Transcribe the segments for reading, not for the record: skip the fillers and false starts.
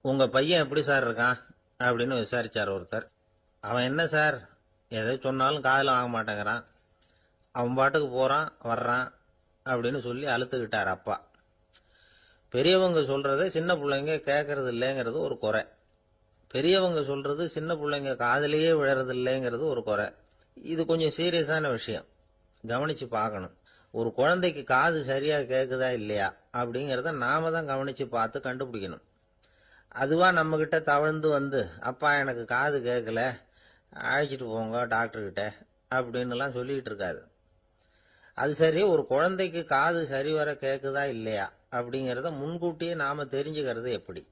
உங்க பையன் எப்படி சார் இருக்கான் அப்படின்னு விசாரிச்சார் ஒருத்தர். அவன் என்ன சார், எதை சொன்னாலும் காதுல வாங்க மாட்டேங்கிறான், அவன் பாட்டுக்கு போறான் வர்றான் அப்படின்னு சொல்லி அழுத்துக்கிட்டார் அப்பா. பெரியவங்க சொல்றத சின்ன பிள்ளைங்க கேட்கறது இல்லைங்கிறது ஒரு குறை. பெரியவங்க சொல்றது சின்ன பிள்ளைங்க காதலியே விழறது இல்லைங்கிறது ஒரு குறை. இது கொஞ்சம் சீரியஸான விஷயம், கவனிச்சு பார்க்கணும். ஒரு குழந்தைக்கு காது சரியா கேக்குதா இல்லையா அப்படிங்கறத நாம தான் கவனிச்சு பார்த்து கண்டுபிடிக்கணும். அதுவா நம்ம கிட்ட தவழ்ந்து வந்து, அப்பா எனக்கு காது கேட்கல, அழைச்சிட்டு போங்க டாக்டர் கிட்ட அப்படின்னு எல்லாம் சொல்லிட்டு இருக்காது. அது சரி, ஒரு குழந்தைக்கு காது சரிவர கேக்குதா இல்லையா அப்படிங்கறத முன்கூட்டியே நாம தெரிஞ்சுக்கிறது எப்படி?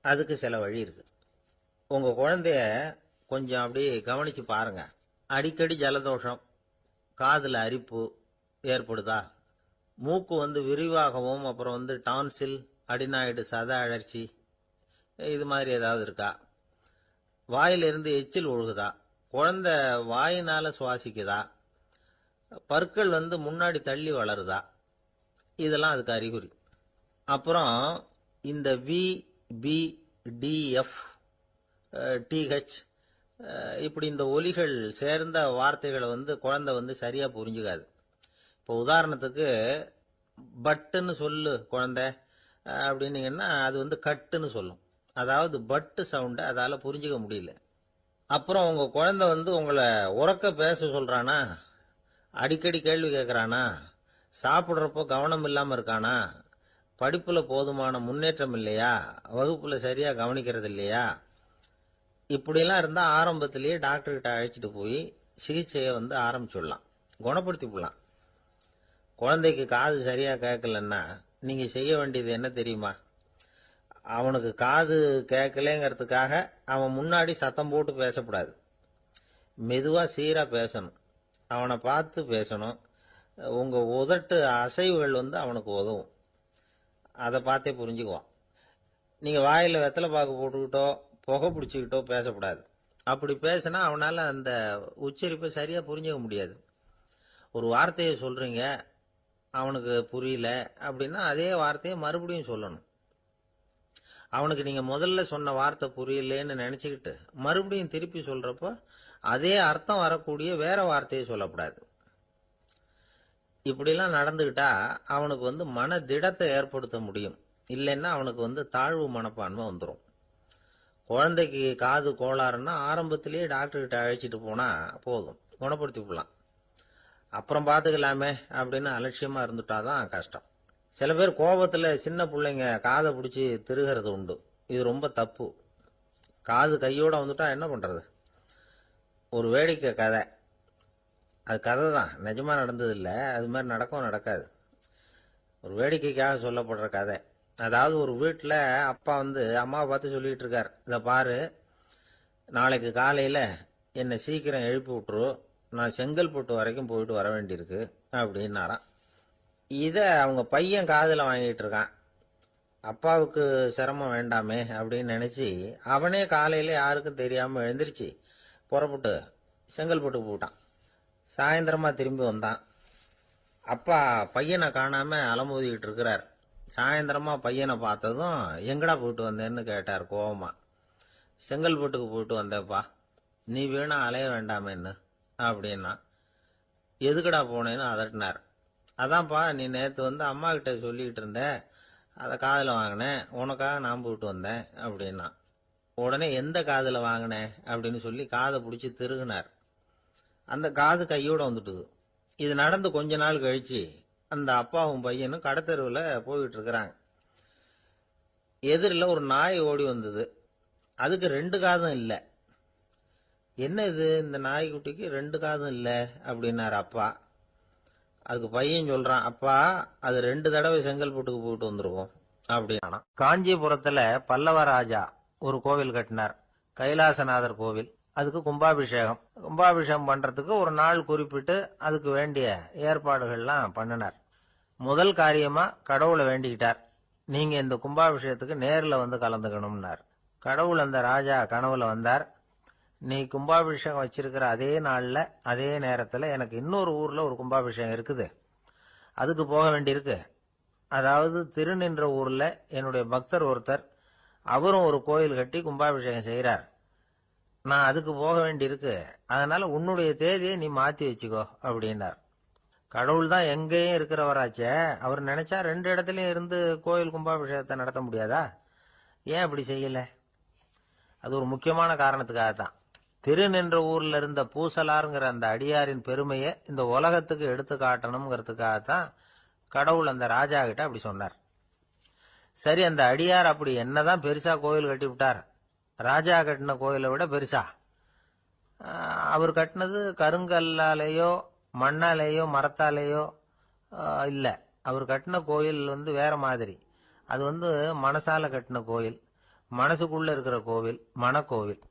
அதுக்கு சில வழி இருக்கு. உங்க குழந்தைய கொஞ்சம் அப்படி கவனிச்சு பாருங்க. அடிக்கடி ஜலதோஷம், காதுல அரிப்பு ஏற்படுதா, மூக்கு விரிவாகவும், அப்புறம் டான்சில், அடினாய்டு சத அழற்சி, இது மாதிரி ஏதாவது இருக்கா, வாயிலிருந்து எச்சில் ஒழுகுதா, குழந்தை வாயினால சுவாசிக்குதா, பற்கள் முன்னாடி தள்ளி வளருதா, இதெல்லாம் அதுக்கு அறிகுறி. அப்புறம் இந்த V, B, D, F, D H இப்படி இந்த ஒலிகள் சேர்ந்த வார்த்தைகளை குழந்தை சரியா புரிஞ்சுக்காது. இப்போ உதாரணத்துக்கு பட்டுன்னு சொல்லு குழந்தை அப்படின்னீங்கன்னா அது கட்டுன்னு சொல்லும். அதாவது பட்டு சவுண்ட அதால புரிஞ்சுக்க முடியல. அப்புறம் உங்க குழந்தை உங்களை உறக்க பேச சொல்றானா, அடிக்கடி கேள்வி கேட்கறானா, சாப்பிடுறப்போ கவனம் இல்லாம இருக்கானா, படிப்புல போதுமான முன்னேற்றம் இல்லையா, வகுப்புல சரியா கவனிக்கிறது இல்லையா, இப்படியெல்லாம் இருந்தா ஆரம்பத்திலேயே டாக்டர் கிட்ட அழைச்சிட்டு போய் சிகிச்சையை ஆரம்பிச்சுடலாம், குணப்படுத்தி விடலாம். குழந்தைக்கு காது சரியா கேட்கலன்னா நீங்க செய்ய வேண்டியது என்ன தெரியுமா? அவனுக்கு காது கேட்கலங்கிறதுக்காக அவன் முன்னாடி சத்தம் போட்டு பேசக்கூடாது. மெதுவா சீரா பேசணும், அவனை பார்த்து பேசணும். உங்க உதட்டு அசைவுகள் அவனுக்கு உதவும், அதை பார்த்தே புரிஞ்சுக்குவான். நீங்க வாயில வெத்தலை பாக்கு போட்டுக்கிட்டோ புகை பிடிச்சிக்கிட்டோ பேசக்கூடாது. அப்படி பேசினா அவனால அந்த உச்சரிப்பை சரியா புரிஞ்சுக்க முடியாது. ஒரு வார்த்தையை சொல்றீங்க, அவனுக்கு புரியல அப்படின்னா அதே வார்த்தையை மறுபடியும் சொல்லணும். அவனுக்கு நீங்க முதல்ல சொன்ன வார்த்தை புரியலன்னு நினைச்சுக்கிட்டு மறுபடியும் திருப்பி சொல்றப்ப அதே அர்த்தம் வரக்கூடிய வேற வார்த்தையை சொல்லக்கூடாது. இப்படிலாம் நடந்துகிட்டா அவனுக்கு மன திடத்தை ஏற்படுத்த முடியும். இல்லைன்னா அவனுக்கு தாழ்வு மனப்பான்மை வந்துடும். குழந்தைக்கு காது கோளாறுன்னா ஆரம்பத்திலேயே டாக்டர் கிட்ட அழைச்சிட்டு போனா போதும், குணப்படுத்தி விடலாம். அப்புறம் பார்த்துக்கலாமே அப்படின்னு அலட்சியமா இருந்துட்டாதான் கஷ்டம். சில பேர் கோபத்துல சின்ன பிள்ளைங்க காதை பிடிச்சி திருகிறது உண்டு. இது ரொம்ப தப்பு. காது கையோட வந்துட்டா என்ன பண்றது? ஒரு வேடிக்கை கதை, அது கதை தான், நிஜமா நடந்தது இல்லை, அது மாதிரி நடக்கவும் நடக்காது. ஒரு வேடிக்கைக்காக சொல்லப்படுற கதை. அதாவது ஒரு வீட்டில் அப்பா அம்மாவை பார்த்து சொல்லிட்டு இருக்கார், இதை பாரு, நாளைக்கு காலையில என்னை சீக்கிரம் எழுப்பி விட்டுரு, நான் செங்கல்பட்டு வரைக்கும் போயிட்டு வர வேண்டியிருக்கு அப்படின்னாராம். இத அவங்க பையன் காதுல வாங்கிட்டு இருக்கான். அப்பாவுக்கு சிரமம் வேண்டாமே அப்படின்னு நினைச்சு அவனே காலையில யாருக்கும் தெரியாம எழுந்திருச்சு புறப்பட்டு செங்கல்பட்டுக்கு போட்டான். சாயந்தரமா திரும்பி வந்தான். அப்பா பையனை காணாம அலமோதிக்கிட்டு இருக்கிறார். சாயந்தரமா பையனை பார்த்ததும் எங்கடா போயிட்டு வந்தேன்னு கேட்டார் கோவமா. செங்கல்பட்டுக்கு போயிட்டு வந்தேப்பா, நீ வீணா அலைய வேண்டாமேன்னு அப்படின்னா. எதுக்கடா போனேன்னு அதட்டினார். அதான்ப்பா, நீ நேற்று அம்மா கிட்ட சொல்லிக்கிட்டு இருந்த, அதை காதில் வாங்கினேன், உனக்காக நான் போயிட்டு வந்தேன் அப்படின்னா. உடனே எந்த காதில் வாங்கினேன் அப்படின்னு சொல்லி காதை பிடிச்சி திருகினார். அந்த காது கையோட வந்துட்டுது. இது நடந்து கொஞ்ச நாள் கழிச்சு அந்த அப்பாவும் பையனும் கடத்தெருவில் போயிட்டு இருக்கிறாங்க. எதிரில் ஒரு நாய் ஓடி வந்தது. அதுக்கு 2 காதும் இல்லை. என்ன இது, இந்த நாய்க்குட்டிக்கு 2 காதும் இல்லை அப்படின்னாரு அப்பா. அதுக்கு பையன் சொல்றான், அப்பா அது 2 தடவை செங்கல்பட்டுக்கு போயிட்டு வந்துருவோம் அப்படின்னா. காஞ்சிபுரத்துல பல்லவ ராஜா ஒரு கோவில் கட்டினார், கைலாசநாதர் கோவில். அதுக்கு கும்பாபிஷேகம் பண்றதுக்கு ஒரு நாள் குறிப்பிட்டு அதுக்கு வேண்டிய ஏற்பாடுகள்லாம் பண்ணினார். முதல் காரியமா கடவுளை வேண்டிக்கிட்டார், நீங்க இந்த கும்பாபிஷேகத்துக்கு நேரில் கலந்துக்கணும்னார். கடவுள் அந்த ராஜா கனவுல வந்தார். நீ கும்பாபிஷேகம் வச்சிருக்கிற அதே நாள்ல அதே நேரத்துல எனக்கு இன்னொரு ஊர்ல ஒரு கும்பாபிஷேகம் இருக்குது, அதுக்கு போக வேண்டியிருக்கு. அதாவது திருநின்ற ஊர்ல என்னுடைய பக்தர் ஒருத்தர் அவரும் ஒரு கோயில் கட்டி கும்பாபிஷேகம் செய்கிறார். நான் அதுக்கு போக வேண்டியிருக்கு, அதனால உன்னுடைய தேதியை நீ மாத்தி வச்சுக்கோ அப்படின்னார். கடவுள் தான் எங்கேயும் இருக்கிறவராச்சே, அவர் நினைச்சா 2 இடத்துலயும் இருந்து கோயில் கும்பாபிஷேகத்தை நடத்த முடியாதா? ஏன் அப்படி செய்யல? அது ஒரு முக்கியமான காரணத்துக்காகத்தான். திருநின்ற ஊர்ல இருந்த பூசலாருங்கிற அந்த அடியாரின் பெருமையை இந்த உலகத்துக்கு எடுத்து காட்டணுங்கிறதுக்காகத்தான் கடவுள் அந்த ராஜா கிட்ட அப்படி சொன்னார். சரி, அந்த அடியார் அப்படி என்னதான் பெருசா கோயில் கட்டி விட்டார்? ராஜா கட்டின கோயிலை விட பெருசா? அவர் கட்டினது கருங்கல்லாலேயோ மண்ணாலேயோ மரத்தாலேயோ இல்ல. அவர் கட்டின கோயில் வேற மாதிரி. அது மனசால கட்டின கோயில், மனசுக்குள்ள இருக்கிற கோவில், மனக்கோவில்.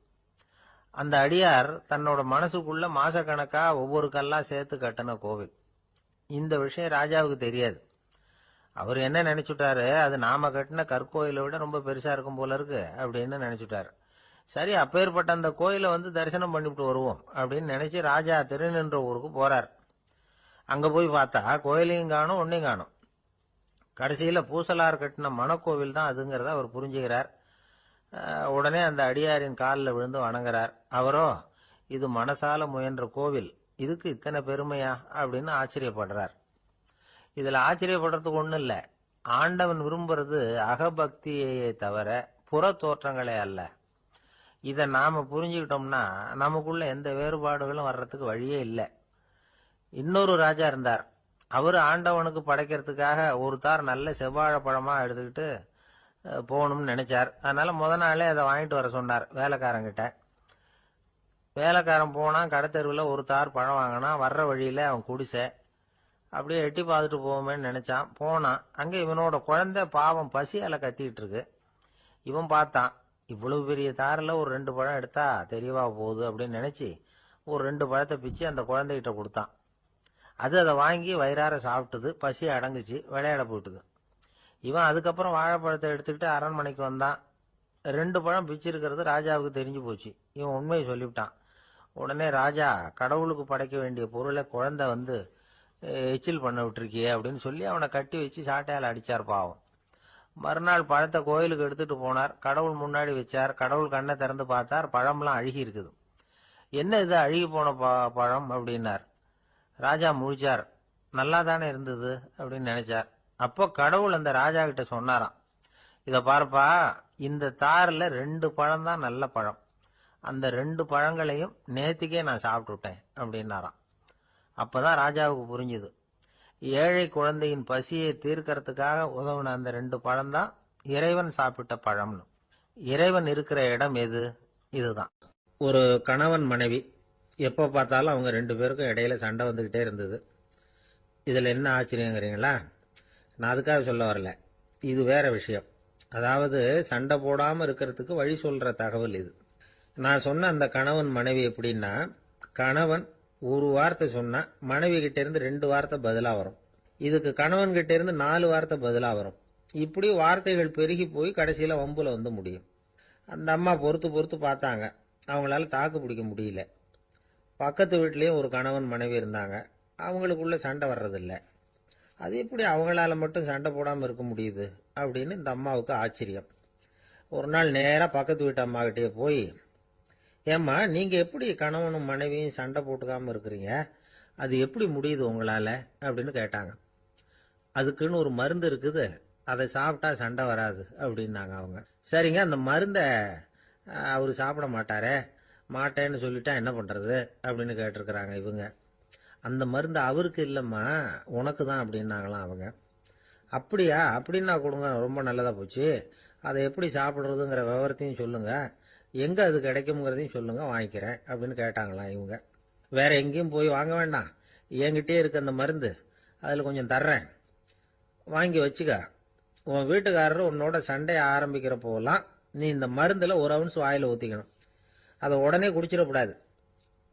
அந்த அடியார் தன்னோட மனசுக்குள்ள மாசக்கணக்கா ஒவ்வொரு கல்லா சேர்த்து கட்டின கோவில். இந்த விஷயம் ராஜாவுக்கு தெரியாது. அவர் என்ன நினைச்சுட்டாரு, அது நாம கட்டின கற்கோயிலை விட ரொம்ப பெருசா இருக்கும் போல இருக்கு அப்படின்னு நினைச்சுட்டாரு. சரி, அப்பேற்பட்ட அந்த கோயிலை தரிசனம் பண்ணிவிட்டு வருவோம் அப்படின்னு நினைச்சு ராஜா திருநின்ற ஊருக்கு போறார். அங்க போய் பார்த்தா கோயிலையும் காணும், ஒன்னையும் காணும். கடைசியில பூசலார் கட்டின மணக்கோவில் தான் அதுங்கிறத அவர் புரிஞ்சுக்கிறார். உடனே அந்த அடியாரின் காலில் விழுந்து வணங்குறார். அவரோ, இது மனசால முயன்ற கோவில், இதுக்கு இத்தனை பெருமையா அப்படின்னு ஆச்சரியப்படுறார். இதுல ஆச்சரியப்படுறதுக்கு ஒண்ணும் இல்ல. ஆண்டவன் விரும்புறது அகபக்தியை தவிர புற தோற்றங்களே அல்ல. இதை நாம புரிஞ்சுக்கிட்டோம்னா நமக்குள்ள எந்த வேறுபாடுகளும் வர்றதுக்கு வழியே இல்லை. இன்னொரு ராஜா இருந்தார். அவரு ஆண்டவனுக்கு படைக்கிறதுக்காக ஒரு தார் நல்ல செவ்வாழை பழமா எடுத்துக்கிட்டு போகணும்னு நினைச்சார். அதனால முத நாளே அதை வாங்கிட்டு வர சொன்னார் வேலைக்காரங்கிட்ட. வேலைக்காரன் போனா கடத்தெருவில் ஒரு தார் பழம் வாங்கினா. வர்ற வழியில அவன் குடிசை. அப்படியே எட்டி பார்த்துட்டு போவோமேன்னு நினைச்சான். போனான். அங்க இவனோட குழந்தை பாவம் பசியால கத்திட்டு இருக்கு. இவன் பார்த்தான், இவ்வளவு பெரிய தாரில் ஒரு 2 பழம் எடுத்தா தெரியவா போகுது அப்படின்னு நினைச்சு ஒரு 2 பழத்தை பிச்சு அந்த குழந்தைகிட்ட கொடுத்தான். அது அதை வாங்கி வயிறார சாப்பிட்டுது. பசி அடங்குச்சு, விளையாட போட்டுது. இவன் அதுக்கப்புறம் வாழைப்பழத்தை எடுத்துக்கிட்டு அரண்மனைக்கு வந்தான். 2 பழம் பிச்சிருக்கிறது ராஜாவுக்கு தெரிஞ்சு போச்சு. இவன் உண்மையை சொல்லிவிட்டான். உடனே ராஜா, கடவுளுக்கு படைக்க வேண்டிய பொருளை குழந்தை எச்சில் பண்ண விட்டுருக்கியே அப்படின்னு சொல்லி அவனை கட்டி வச்சு சாட்டையால் அடிச்சார் பாவம். மறுநாள் பழத்தை கோயிலுக்கு எடுத்துட்டு போனார். கடவுள் முன்னாடி வச்சார். கடவுள் கண்ணை திறந்து பார்த்தார், பழம்லாம் அழுகி இருக்குது. என்ன இது அழுகி போன பழம் அப்படின்னார். ராஜா முழிச்சார். நல்லா தானே இருந்தது அப்படின்னு நினைச்சார். அப்போ கடவுள் அந்த ராஜா கிட்ட சொன்னாராம், இத பார்ப்பா, இந்த தாரில் 2 பழம் தான் நல்ல பழம். அந்த 2 பழங்களையும் நேத்திக்கே நான் சாப்பிட்டுட்டேன் அப்படின்னாராம். அப்பதான் ராஜாவுக்கு புரிஞ்சுது, ஏழை குழந்தையின் பசியை தீர்க்கறதுக்காக உதவுன அந்த 2 பழம் தான் இறைவன் சாப்பிட்ட பழம்னு. இறைவன் இருக்கிற இடம் எது? இதுதான். ஒரு கணவன் மனைவி எப்ப பார்த்தாலும் அவங்க 2 பேருக்கும் இடையில சண்டை வந்துகிட்டே இருந்தது. இதுல என்ன ஆச்சரியங்கிறீங்களா? நான் அதுக்காக சொல்ல வரல, இது வேற விஷயம். அதாவது சண்டை போடாம இருக்கிறதுக்கு வழி சொல்ற தகவல் இது. நான் சொன்ன அந்த கணவன் மனைவி எப்படின்னா, கணவன் ஒரு வார்த்தை சொன்னா மனைவி கிட்ட இருந்து 2 வார்த்தை பதிலா வரும். இதுக்கு கணவன் கிட்ட இருந்து 4 வார்த்தை பதிலா வரும். இப்படி வார்த்தைகள் பெருகி போய் கடைசியில வம்புல முடியும். அந்த அம்மா பொறுத்து பொறுத்து பார்த்தாங்க. அவங்களால தாக்கு பிடிக்க முடியல. பக்கத்து வீட்லயும் ஒரு கணவன் மனைவி இருந்தாங்க. அவங்களுக்குள்ள சண்டை வர்றதில்லை. அது எப்படி அவங்களால மட்டும் சண்டை போடாம இருக்க முடியுது அப்படின்னு இந்த அம்மாவுக்கு ஆச்சரியம். ஒரு நாள் நேரா பக்கத்து வீட்டு அம்மா கிட்டே போய், ஏம்மா, நீங்க எப்படி கணவனும் மனைவியும் சண்டை போட்டுக்காம இருக்கிறீங்க? அது எப்படி முடியுது உங்களால அப்படின்னு கேட்டாங்க. அதுக்குன்னு ஒரு மருந்து இருக்குது, அதை சாப்பிட்டா சண்டை வராது அப்படின்னாங்க அவங்க. சரிங்க, அந்த மருந்தை அவரு சாப்பிட மாட்டாரே, மாட்டேன்னு சொல்லிட்டா என்ன பண்றது அப்படின்னு கேட்டிருக்கிறாங்க இவங்க. அந்த மருந்து அவருக்கு இல்லம்மா, உனக்கு தான் அப்படின்னாங்களாம் அவங்க. அப்படியா? அப்படின்னா கொடுங்க, ரொம்ப நல்லதா போச்சு. அதை எப்படி சாப்பிடுறதுங்கிற விவரத்தையும் சொல்லுங்க, எங்க அது கிடைக்கும்ங்கிறதையும் சொல்லுங்க, வாங்கிக்கிறேன் அப்படின்னு கேட்டாங்களாம் இவங்க. வேற எங்கேயும் போய் வாங்க வேண்டாம், என்கிட்டே இருக்க அந்த மருந்து, அதில் கொஞ்சம் தர்றேன், வாங்கி வச்சுக்க. உன் வீட்டுக்காரர் உன்னோட சண்டையை ஆரம்பிக்கிறப்போலாம் நீ இந்த மருந்தில் 1 ounce வாயில் ஊற்றிக்கணும். அதை உடனே குடிச்சிடக்கூடாது.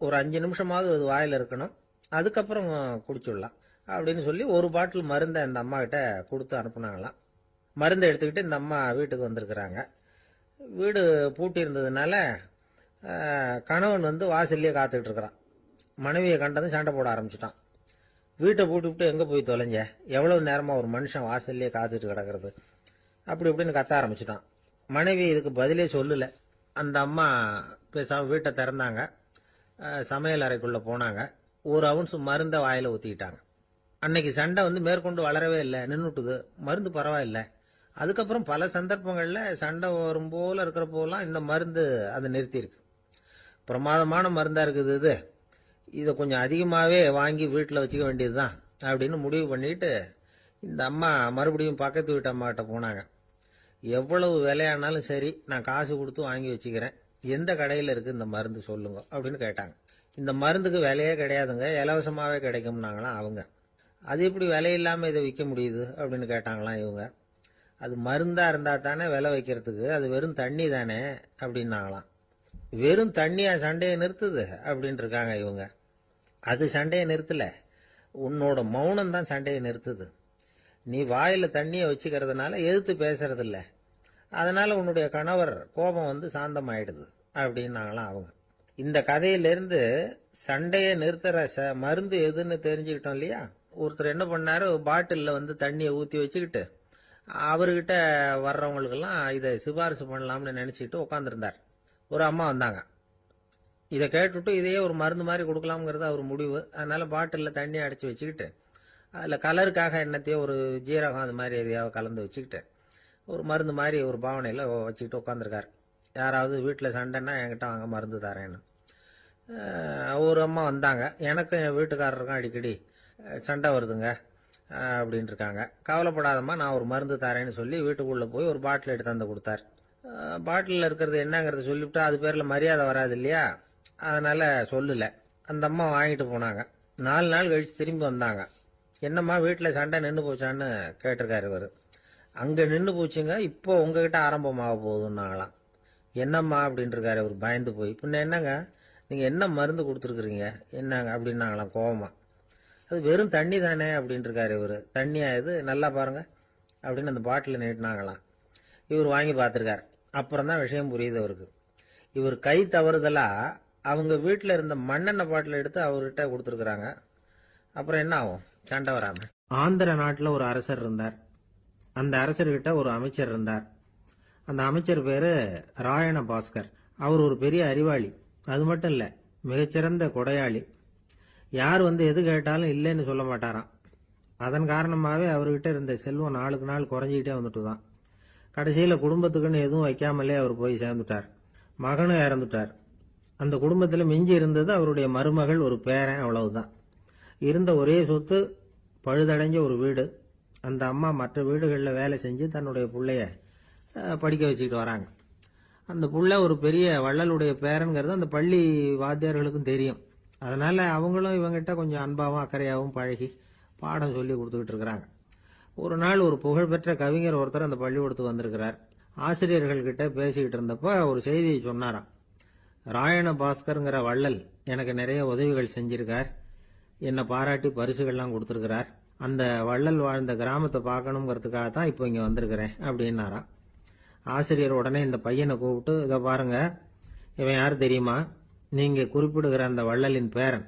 ஒரு 5 நிமிஷமாவது அது வாயில் இருக்கணும். அதுக்கப்புறம் குடிச்சுடலாம் அப்படின்னு சொல்லி ஒரு பாட்டில் மருந்தை இந்த அம்மா கிட்ட கொடுத்து அனுப்புனாங்களாம். மருந்தை எடுத்துக்கிட்டு இந்த அம்மா வீட்டுக்கு வந்திருக்கிறாங்க. வீடு பூட்டி இருந்ததுனால கணவன் வாசல்லையே காத்துக்கிட்டு இருக்கிறான். மனைவியை கண்டதும் சண்டை போட ஆரம்பிச்சுட்டான். வீட்டை பூட்டிவிட்டு எங்கே போய் தொலைஞ்ச, எவ்வளவு நேரமாக ஒரு மனுஷன் வாசல்லையே காத்துட்டு கிடக்கிறது அப்படி இப்படின்னு கத்த ஆரம்பிச்சுட்டான். மனைவி இதுக்கு பதிலே சொல்லல. அந்த அம்மா பேசாம வீட்டை திறந்தாங்க. சமையல் அறைக்குள்ள போனாங்க. ஒரு அவுன்ஸ் மருந்த வாயில ஊத்திக்கிட்டாங்க. அன்னைக்கு சண்டை மேற்கொண்டு வளரவே இல்லை, நின்னுட்டுது. மருந்து பரவாயில்ல. அதுக்கப்புறம் பல சந்தர்ப்பங்கள்ல சண்டை வரும் போல இருக்கிற போலாம் இந்த மருந்து அதை நிறுத்தியிருக்கு. பிரமாதமான மருந்தா இருக்குது இது. இதை கொஞ்சம் அதிகமாகவே வாங்கி வீட்டில் வச்சுக்க வேண்டியதுதான் அப்படின்னு முடிவு பண்ணிட்டு இந்த அம்மா மறுபடியும் பக்கத்து வீட்டு அம்மாகிட்ட போனாங்க. எவ்வளவு விலையானாலும் சரி, நான் காசு கொடுத்து வாங்கி வச்சுக்கிறேன், எந்த கடையில் இருக்கு இந்த மருந்து சொல்லுங்க அப்படின்னு கேட்டாங்க. இந்த மருந்துக்கு விலையே கிடையாதுங்க, இலவசமாகவே கிடைக்கும்னாங்களாம் அவங்க. அது எப்படி விலை இல்லாமல் இதை விற்க முடியுது அப்படின்னு கேட்டாங்களாம் இவங்க. அது மருந்தா இருந்தா தானே விலை வைக்கிறதுக்கு, அது வெறும் தண்ணி தானே அப்படின்னாங்களாம். வெறும் தண்ணியா சண்டையை நிறுத்துது அப்படின்னு இருக்காங்க இவங்க. அது சண்டையை நிறுத்தல, உன்னோட மௌனம் தான் சண்டையை நிறுத்துது. நீ வாயில தண்ணியை வச்சுக்கிறதுனால எதிர்த்து பேசுறதில்ல, அதனால உன்னுடைய கணவர் கோபம் சாந்தமாயிடுது அப்படின்னாங்களாம் அவங்க. இந்த கதையிலிருந்து சண்டையை நிறுத்துற மருந்து எதுன்னு தெரிஞ்சுக்கிட்டோம் இல்லையா. ஒருத்தர் என்ன பண்ணாரு, பாட்டில்ல தண்ணியை ஊற்றி வச்சுக்கிட்டு அவர்கிட்ட வர்றவங்களுக்கெல்லாம் இதை சிபாரிசு பண்ணலாம்னு நினைச்சிட்டு உட்காந்துருந்தார். ஒரு அம்மா வந்தாங்க. இதை கேட்டுட்டு இதையே ஒரு மருந்து மாதிரி கொடுக்கலாம்ங்கிறது அவர் முடிவு. அதனால பாட்டிலில் தண்ணியை அடைச்சி வச்சுக்கிட்டு அதில் கலருக்காக என்னத்தையோ ஒரு ஜீரகம் அது மாதிரி எதையாவது கலந்து வச்சுக்கிட்டு ஒரு மருந்து மாதிரி ஒரு பாவனையில் வச்சுக்கிட்டு உட்காந்துருக்காரு. யாராவது வீட்டில் சண்டைன்னா என்கிட்ட வாங்க மருந்து தரேன்னு. ஒரு அம்மா வந்தாங்க. எனக்கும் என் வீட்டுக்காரருக்கும் அடிக்கடி சண்டை வருதுங்க அப்படின்ட்டு இருக்காங்க. கவலைப்படாதம்மா, நான் ஒரு மருந்து தரேன்னு சொல்லி வீட்டுக்குள்ளே போய் ஒரு பாட்டில் எடுத்து வந்து கொடுத்தார். பாட்டிலில் இருக்கிறது என்னங்கிறத சொல்லிவிட்டு அது பேரில் மரியாதை வராது இல்லையா, அதனால சொல்லலை. அந்த அம்மா வாங்கிட்டு போனாங்க. 4 நாள் கழிச்சு திரும்பி வந்தாங்க. என்னம்மா வீட்டில் சண்டை நின்று போச்சான்னு கேட்டிருக்காரு இவர். அங்கே நின்று போச்சுங்க, இப்போ உங்ககிட்ட ஆரம்பமாக போகுதுன்னாங்களாம். என்னம்மா அப்படின்ட்டு இருக்காரு இவர் பயந்து போய். பின்ன என்னங்க, நீங்கள் என்ன மருந்து கொடுத்துருக்குறீங்க என்னங்க அப்படின்னாங்களாம் கோவமா. அது வெறும் தண்ணி தானே அப்படின்ட்டு இருக்காரு இவர். தண்ணியா இது, நல்லா பாருங்க அப்படின்னு அந்த பாட்டில் நீட்டினாங்களாம். இவர் வாங்கி பார்த்துருக்காரு. அப்புறம் தான் விஷயம் புரியுது அவருக்கு. இவர் கை தவறுதலா அவங்க வீட்டில் இருந்த மண்ணெண்ணெய் பாட்டில் எடுத்து அவர்கிட்ட கொடுத்துருக்குறாங்க. அப்புறம் என்ன ஆகும், சண்டை வராம. ஆந்திர நாட்டில் ஒரு அரசர் இருந்தார். அந்த அரசர்கிட்ட ஒரு அமைச்சர் இருந்தார். அந்த அமைச்சர் பேரு ராயண பாஸ்கர். அவர் ஒரு பெரிய அறிவாளி. அது மட்டும் இல்ல, மிகச்சிறந்த கொடையாளி. யார் எது கேட்டாலும் இல்லைன்னு சொல்ல மாட்டாராம். அதன் காரணமாகவே அவர்கிட்ட இருந்த செல்வம் நாளுக்கு நாள் குறைஞ்சிக்கிட்டே வந்துட்டு தான். கடைசியில் குடும்பத்துக்குன்னு எதுவும் வைக்காமலே அவர் போய் சேர்ந்துட்டார். மகனும் இறந்துட்டார். அந்த குடும்பத்தில் மிஞ்சி இருந்தது அவருடைய மருமகள், ஒரு பேரன், அவ்வளவுதான். இருந்த ஒரே சொத்து பழுதடைஞ்ச ஒரு வீடு. அந்த அம்மா மற்ற வீடுகளில் வேலை செஞ்சு தன்னுடைய பிள்ளைய படிக்க வச்சுக்கிட்டு வராங்க. அந்த புள்ள ஒரு பெரிய வள்ளலுடைய பேரன்கிறது அந்த பள்ளி வாத்தியார்களுக்கும் தெரியும். அதனால அவங்களும் இவங்கிட்ட கொஞ்சம் அன்பாகவும் அக்கறையாகவும் பழகி பாடம் சொல்லி கொடுத்துக்கிட்டு இருக்கிறாங்க. ஒரு நாள் ஒரு புகழ்பெற்ற கவிஞர் ஒருத்தர் அந்த பள்ளிக்கூடத்துக்கு வந்திருக்கிறார். ஆசிரியர்கள் கிட்ட பேசிக்கிட்டு இருந்தப்ப ஒரு செய்தியை சொன்னாராம். ராயண பாஸ்கருங்கிற வள்ளல் எனக்கு நிறைய உதவிகள் செஞ்சிருக்கார், என்னை பாராட்டி பரிசுகள்லாம் கொடுத்துருக்கிறார். அந்த வள்ளல் வாழ்ந்த கிராமத்தை பார்க்கணுங்கிறதுக்காக தான் இப்போ இங்கே வந்திருக்கிறேன் அப்படின்னாராம். ஆசிரியர் உடனே இந்த பையனை கூப்பிட்டு, இதை பாருங்க, இவன் யார் தெரியுமா, நீங்க குறிப்பிடுகிற அந்த வள்ளலின் பேரன்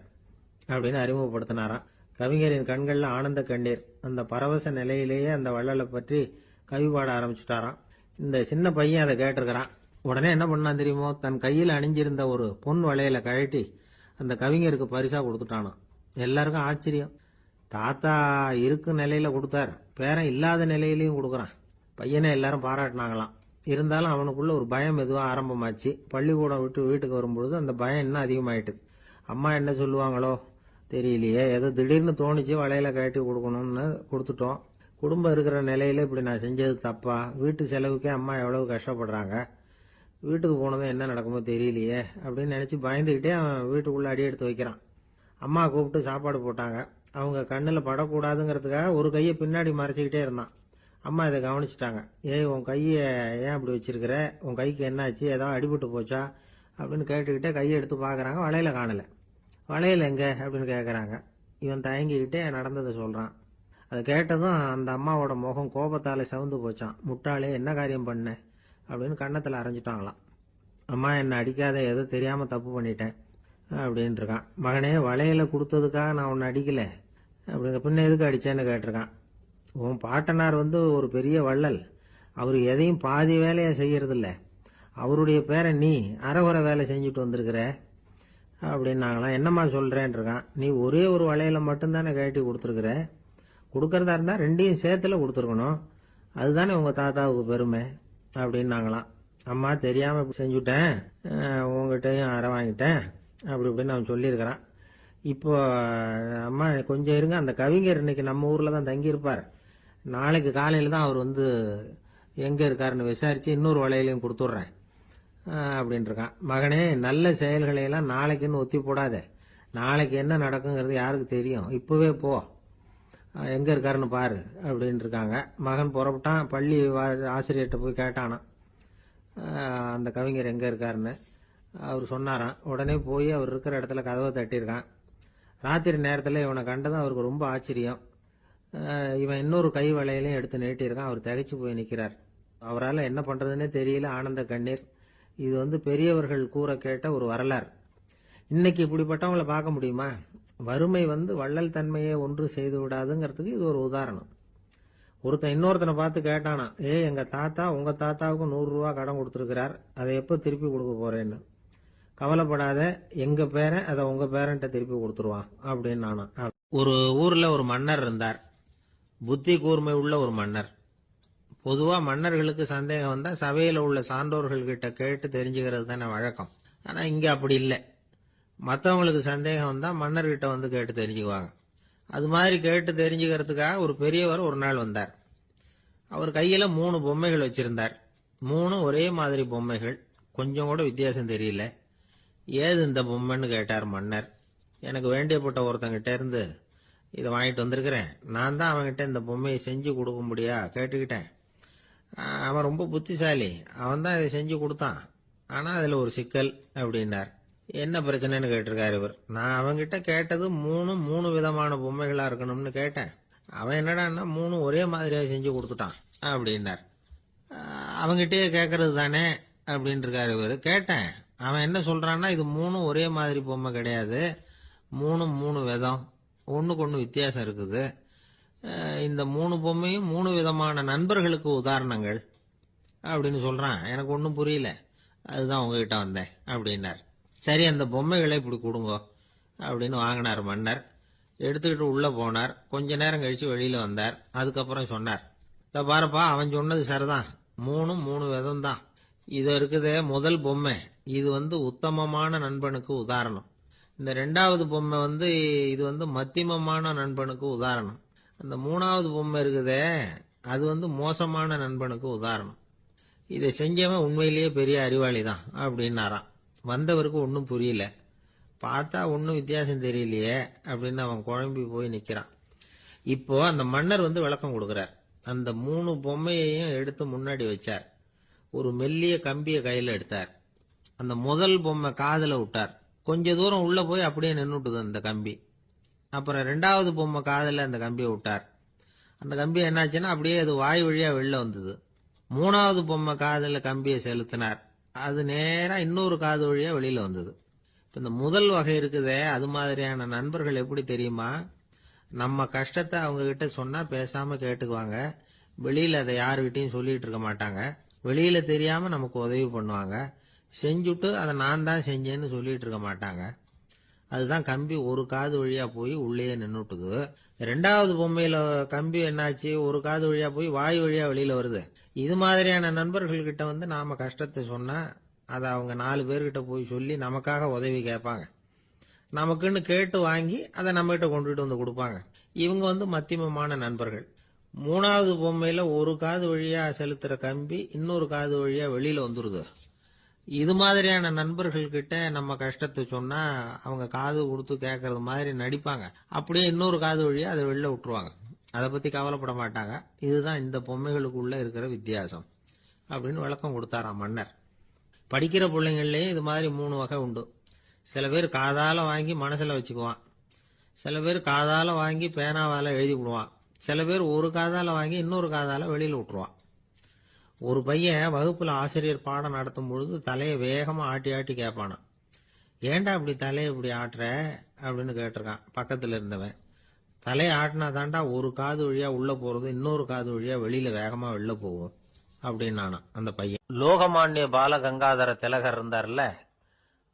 அப்படின்னு அறிமுகப்படுத்தினாராம். கவிஞரின் கண்கள்ல ஆனந்த கண்ணீர். அந்த பரவச நிலையிலேயே அந்த வள்ளலை பற்றி கவி பாட ஆரம்பிச்சுட்டாராம். இந்த சின்ன பையன் அதை கேட்டிருக்கிறான். உடனே என்ன பண்ணான் தெரியுமோ, தன் கையில் அணிஞ்சிருந்த ஒரு பொன் வளையலை கழட்டி அந்த கவிஞருக்கு பரிசா கொடுத்துட்டானாம். எல்லாருக்கும் ஆச்சரியம். தாத்தா இருக்கும் நிலையில கொடுத்தார், பேரன் இல்லாத நிலையிலையும் கொடுக்குறான். பையனை எல்லாரும் பாராட்டினாங்களாம். இருந்தாலும் அவனுக்குள்ள ஒரு பயம் எதுவும் ஆரம்பமாச்சு. பள்ளிக்கூடம் விட்டு வீட்டுக்கு வரும்பொழுது அந்த பயம் இன்னும் அதிகமாயிட்டுது. அம்மா என்ன சொல்லுவாங்களோ தெரியலையே, ஏதோ திடீர்னு தோணிச்சு வளையல கழட்டி கொடுக்கணும்னு கொடுத்துட்டோம். குடும்பம் இருக்கிற நிலையில இப்படி நான் செஞ்சது தப்பா, வீட்டு செலவுக்கே அம்மா எவ்வளவு கஷ்டப்படுறாங்க, வீட்டுக்கு போனதும் என்ன நடக்குமோ தெரியலையே அப்படின்னு நினைச்சு பயந்துகிட்டே அவன் வீட்டுக்குள்ள அடி எடுத்து வைக்கிறான். அம்மா கூப்பிட்டு சாப்பாடு போட்டாங்க. அவங்க கண்ணில் படக்கூடாதுங்கிறதுக்காக ஒரு கையை பின்னாடி மறைச்சிக்கிட்டே இருந்தான். அம்மா இதை கவனிச்சுட்டாங்க. ஏய், உன் கையை ஏன் அப்படி வச்சிருக்கிற, உன் கைக்கு என்னாச்சு, ஏதாவது அடிபட்டு போச்சா அப்படின்னு கேட்டுக்கிட்டே கையை எடுத்து பார்க்குறாங்க. வளையல காணலை. வளையல் எங்க அப்படின்னு கேட்குறாங்க. இவன் தயங்கிக்கிட்டே நடந்ததை சொல்கிறான். அதை கேட்டதும் அந்த அம்மாவோட முகம் கோபத்தால் செவந்து போச்சான். முட்டாளே, என்ன காரியம் பண்ண அப்படின்னு கன்னத்தில் அரைஞ்சிட்டாங்களாம். அம்மா, என்னை அடிக்காத, ஏதோ தெரியாமல் தப்பு பண்ணிட்டேன் அப்படின்ட்டு இருக்கான். மகனே, வளையலை கொடுத்ததுக்காக நான் உன்னை அடிக்கலை அப்படிங்க, பின்ன எதுக்கு அடிச்சேன்னு கேட்டிருக்கான். உன் பாட்டனார் ஒரு பெரிய வள்ளல், அவர் எதையும் பாதி வேலையா செய்யறதில்ல. அவருடைய பேரை நீ அரைகுறை வேலை செஞ்சுட்டு வந்திருக்கிற அப்படின்னாங்களாம். என்னம்மா சொல்றேன் இருக்கான். நீ ஒரே ஒரு வளையல மட்டும்தானே கழட்டி கொடுத்துருக்குற. கொடுக்கறதா இருந்தா ரெண்டையும் சேர்த்துல கொடுத்துருக்கணும். அதுதானே உங்க தாத்தாவுக்கு பெருமை அப்படின்னாங்களாம். அம்மா தெரியாம இப்படி செஞ்சுட்டேன், உங்ககிட்டயும் அரை வாங்கிட்டேன் அப்படி இப்படின்னு அவன் சொல்லியிருக்கிறான். இப்போ அம்மா கொஞ்சம் இருங்க, அந்த கவிஞர் இன்னைக்கு நம்ம ஊர்ல தான் தங்கியிருப்பார். நாளைக்கு காலையில தான் அவர் வந்து எங்க இருக்காருன்னு விசாரிச்சு இன்னொரு வளையலையும் கொடுத்துட்றேன் அப்படின்னு இருக்கான். மகனே, நல்ல செயல்களை எல்லாம் நாளைக்குன்னு ஒத்தி போடாத. நாளைக்கு என்ன நடக்குங்கிறது யாருக்கு தெரியும். இப்பவே போ, எங்க இருக்காருன்னு பாரு அப்படின்னு இருக்காங்க. மகன் புறப்பட்டான். பள்ளி ஆசிரியர்கிட்ட போய் கேட்டானா அந்த கவிஞர் எங்க இருக்காருன்னு. அவர் சொன்னாராம். உடனே போய் அவர் இருக்கிற இடத்துல கதவை தட்டியிருக்கான். ராத்திரி நேரத்தில் இவனை கண்டதும் அவருக்கு ரொம்ப ஆச்சரியம். இவன் இன்னொரு கை வளையலையும் எடுத்து நீட்டியிருக்கான். அவர் திகைச்சு போய் நிற்கிறார். அவரால் என்ன பண்றதுன்னே தெரியல. ஆனந்த கண்ணீர். இது வந்து பெரியவர்கள் கூற கேட்ட ஒரு வரலாறு. இன்னைக்கு இப்படிப்பட்டவங்களை பார்க்க முடியுமா? வறுமை வந்து வள்ளல் தன்மையை ஒன்று செய்து விடாதுங்கிறதுக்கு இது ஒரு உதாரணம். ஒருத்தன் இன்னொருத்தனை பார்த்து கேட்டானா, எங்க தாத்தா உங்க தாத்தாவுக்கு 100 ரூபா கடன் கொடுத்துருக்கிறார், அதை எப்போ திருப்பி கொடுக்க போறேன்னு. கவலைப்படாத, எங்க பேரன் அதை உங்க பேரன்ட்ட திருப்பி கொடுத்துருவான் அப்படின்னு நானா. ஒரு ஊர்ல ஒரு மன்னர் இருந்தார். புத்தி கூர்மை உள்ள ஒரு மன்னர். பொதுவா மன்னர்களுக்கு சந்தேகம் வந்தா சபையில உள்ள சான்றோர்கள் கிட்ட கேட்டு தெரிஞ்சுக்கிறது தானே வழக்கம். ஆனா இங்க அப்படி இல்லை. மற்றவங்களுக்கு சந்தேகம் வந்தா மன்னர்கிட்ட வந்து கேட்டு தெரிஞ்சுக்குவாங்க. அது மாதிரி கேட்டு தெரிஞ்சுக்கிறதுக்காக ஒரு பெரியவர் ஒரு நாள் வந்தார். அவர் கையில 3 பொம்மைகள் வச்சிருந்தார். 3 ஒரே மாதிரி பொம்மைகள், கொஞ்சம் கூட வித்தியாசம் தெரியல. ஏது இந்த பொம்மைன்னு கேட்டார் மன்னர். எனக்கு வேண்டியப்பட்ட ஒருத்தங்கிட்ட இருந்து இதை வாங்கிட்டு வந்திருக்கிறேன். நான் தான் அவன்கிட்ட இந்த பொம்மையை செஞ்சு கொடுக்கும்படியா கேட்டுக்கிட்டேன். அவன் ரொம்ப புத்திசாலி, அவன் தான் இதை செஞ்சு கொடுத்தான். ஆனா அதுல ஒரு சிக்கல் அப்படின்னார். என்ன பிரச்சனைன்னு கேட்டிருக்காரு இவர். நான் அவன்கிட்ட கேட்டது 3 விதமான பொம்மைகளா இருக்கணும்னு கேட்டேன். அவன் என்னடான்னா 3 ஒரே மாதிரியா செஞ்சு கொடுத்துட்டான் அப்படின்னார். அவன்கிட்டயே கேட்கறது தானே அப்படின்னு இருக்காரு இவர். கேட்டேன். அவன் என்ன சொல்றான்னா, இது 3 ஒரே மாதிரி பொம்மை கிடையாது, 3 விதம், ஒண்ணுக்கு ஒண்ணு வித்தியாசம் இருக்குது. இந்த 3 பொம்மையும் 3 விதமான நண்பர்களுக்கு உதாரணங்கள் அப்படின்னு சொல்றான். எனக்கு ஒன்றும் புரியல, அதுதான் உங்ககிட்ட வந்தேன் அப்படின்னார். சரி, அந்த பொம்மைகளை இப்படி கொடுங்க அப்படின்னு வாங்கினார் மன்னர். எடுத்துக்கிட்டு உள்ள போனார். கொஞ்ச நேரம் கழிச்சு வெளியில வந்தார். அதுக்கப்புறம் சொன்னார், இத பாருப்பா, அவன் சொன்னது சரிதான், 3 விதம் தான். இது இருக்குதே முதல் பொம்மை, இது வந்து உத்தமமான நண்பனுக்கு உதாரணம். இந்த 2வது பொம்மை வந்து இது வந்து மத்தியமமான நண்பனுக்கு உதாரணம். அந்த 3வது பொம்மை இருக்குதே அது வந்து மோசமான நண்பனுக்கு உதாரணம். இதை செஞ்சவன் உண்மையிலேயே பெரிய அறிவாளி தான் அப்படின்னாராம். வந்தவருக்கு ஒன்றும் புரியல. பார்த்தா ஒன்றும் வித்தியாசம் தெரியலையே அப்படின்னு அவன் குழம்பி போய் நிக்கிறான். இப்போ அந்த மன்னர் வந்து விளக்கம் கொடுக்கிறார். அந்த 3 பொம்மையையும் எடுத்து முன்னாடி வச்சார். ஒரு மெல்லிய கம்பிய கையில எடுத்தார். அந்த முதல் பொம்மை காதுல விட்டார். கொஞ்ச தூரம் உள்ள போய் அப்படியே நின்னுட்டுது அந்த கம்பி. அப்புறம் 2வது பொம்மை காதுல அந்த கம்பியை விட்டார். அந்த கம்பி என்னாச்சுன்னா அப்படியே அது வாய் வழியா வெளில வந்தது. 3வது பொம்மை காதுல கம்பியை செலுத்தினார். அது நேரா இன்னொரு காது வழியா வெளியில வந்தது. இப்ப இந்த முதல் வகை இருக்குதே, அது மாதிரியான நண்பர்கள் எப்படி தெரியுமா? நம்ம கஷ்டத்தை அவங்க கிட்ட சொன்னா பேசாம கேட்டுக்குவாங்க. வெளியில அதை யாருகிட்டையும் சொல்லிட்டு இருக்க மாட்டாங்க. வெளியில தெரியாம நமக்கு உதவி பண்ணுவாங்க. செஞ்சுட்டு அதை நான் தான் செஞ்சேன்னு சொல்லிட்டு இருக்க மாட்டாங்க. அதுதான் கம்பி ஒரு காது வழியா போய் உள்ளே நின்னுட்டுது. 2வது பொம்மையில கம்பி என்னாச்சு, ஒரு காது வழியா போய் வாய் வழியா வெளியில வருது. இது மாதிரியான நண்பர்கள் கிட்ட வந்து நாம கஷ்டத்தை சொன்னா அதை அவங்க 4 பேர்கிட்ட போய் சொல்லி நமக்காக உதவி கேட்பாங்க. நமக்குன்னு கேட்டு வாங்கி அதை நம்ம கிட்ட கொண்டுட்டு வந்து கொடுப்பாங்க. இவங்க வந்து மத்தியமமான நண்பர்கள். 3வது பொம்மையில ஒரு காது வழியா செலுத்துற கம்பி இன்னொரு காது வழியா வெளியில வந்துருது. இது மாதிரியான நண்பர்கள் கிட்ட நம்ம கஷ்டத்தை சொன்னா அவங்க காது கொடுத்து கேட்கறது மாதிரி நடிப்பாங்க. அப்படியே இன்னொரு காது வழியா அதை வெளில விட்டுருவாங்க. அதை பத்தி கவலைப்பட மாட்டாங்க. இதுதான் இந்த பொம்மைகளுக்குள்ள இருக்கிற வித்தியாசம் அப்படின்னு விளக்கம் கொடுத்தாராம் மன்னர். படிக்கிற பிள்ளைங்கள்லயே இது மாதிரி 3 வகை உண்டு. சில பேர் காதால வாங்கி மனசுல வச்சுக்குவான். சில பேர் காதால வாங்கி பேனாவால எழுதி விடுவான். சில பேர் ஒரு காதால வாங்கி இன்னொரு காதால வெளியில விட்டுருவான். ஒரு பையன் வகுப்புல ஆசிரியர் பாடம் நடத்தும் பொழுது தலையை வேகமா ஆட்டி ஆட்டி கேட்பானான். ஏன்டா இப்படி தலையை இப்படி ஆட்டுற அப்படின்னு கேட்டிருக்கான் பக்கத்துல இருந்தவன். தலையை ஆட்டினா தாண்டா ஒரு காது வழியா உள்ள போறது இன்னொரு காது வழியா வெளியில வேகமா வெளில போகும் அப்படின்னு அந்த பையன். லோகமானிய பாலகங்காதர திலகர் இருந்தார்ல,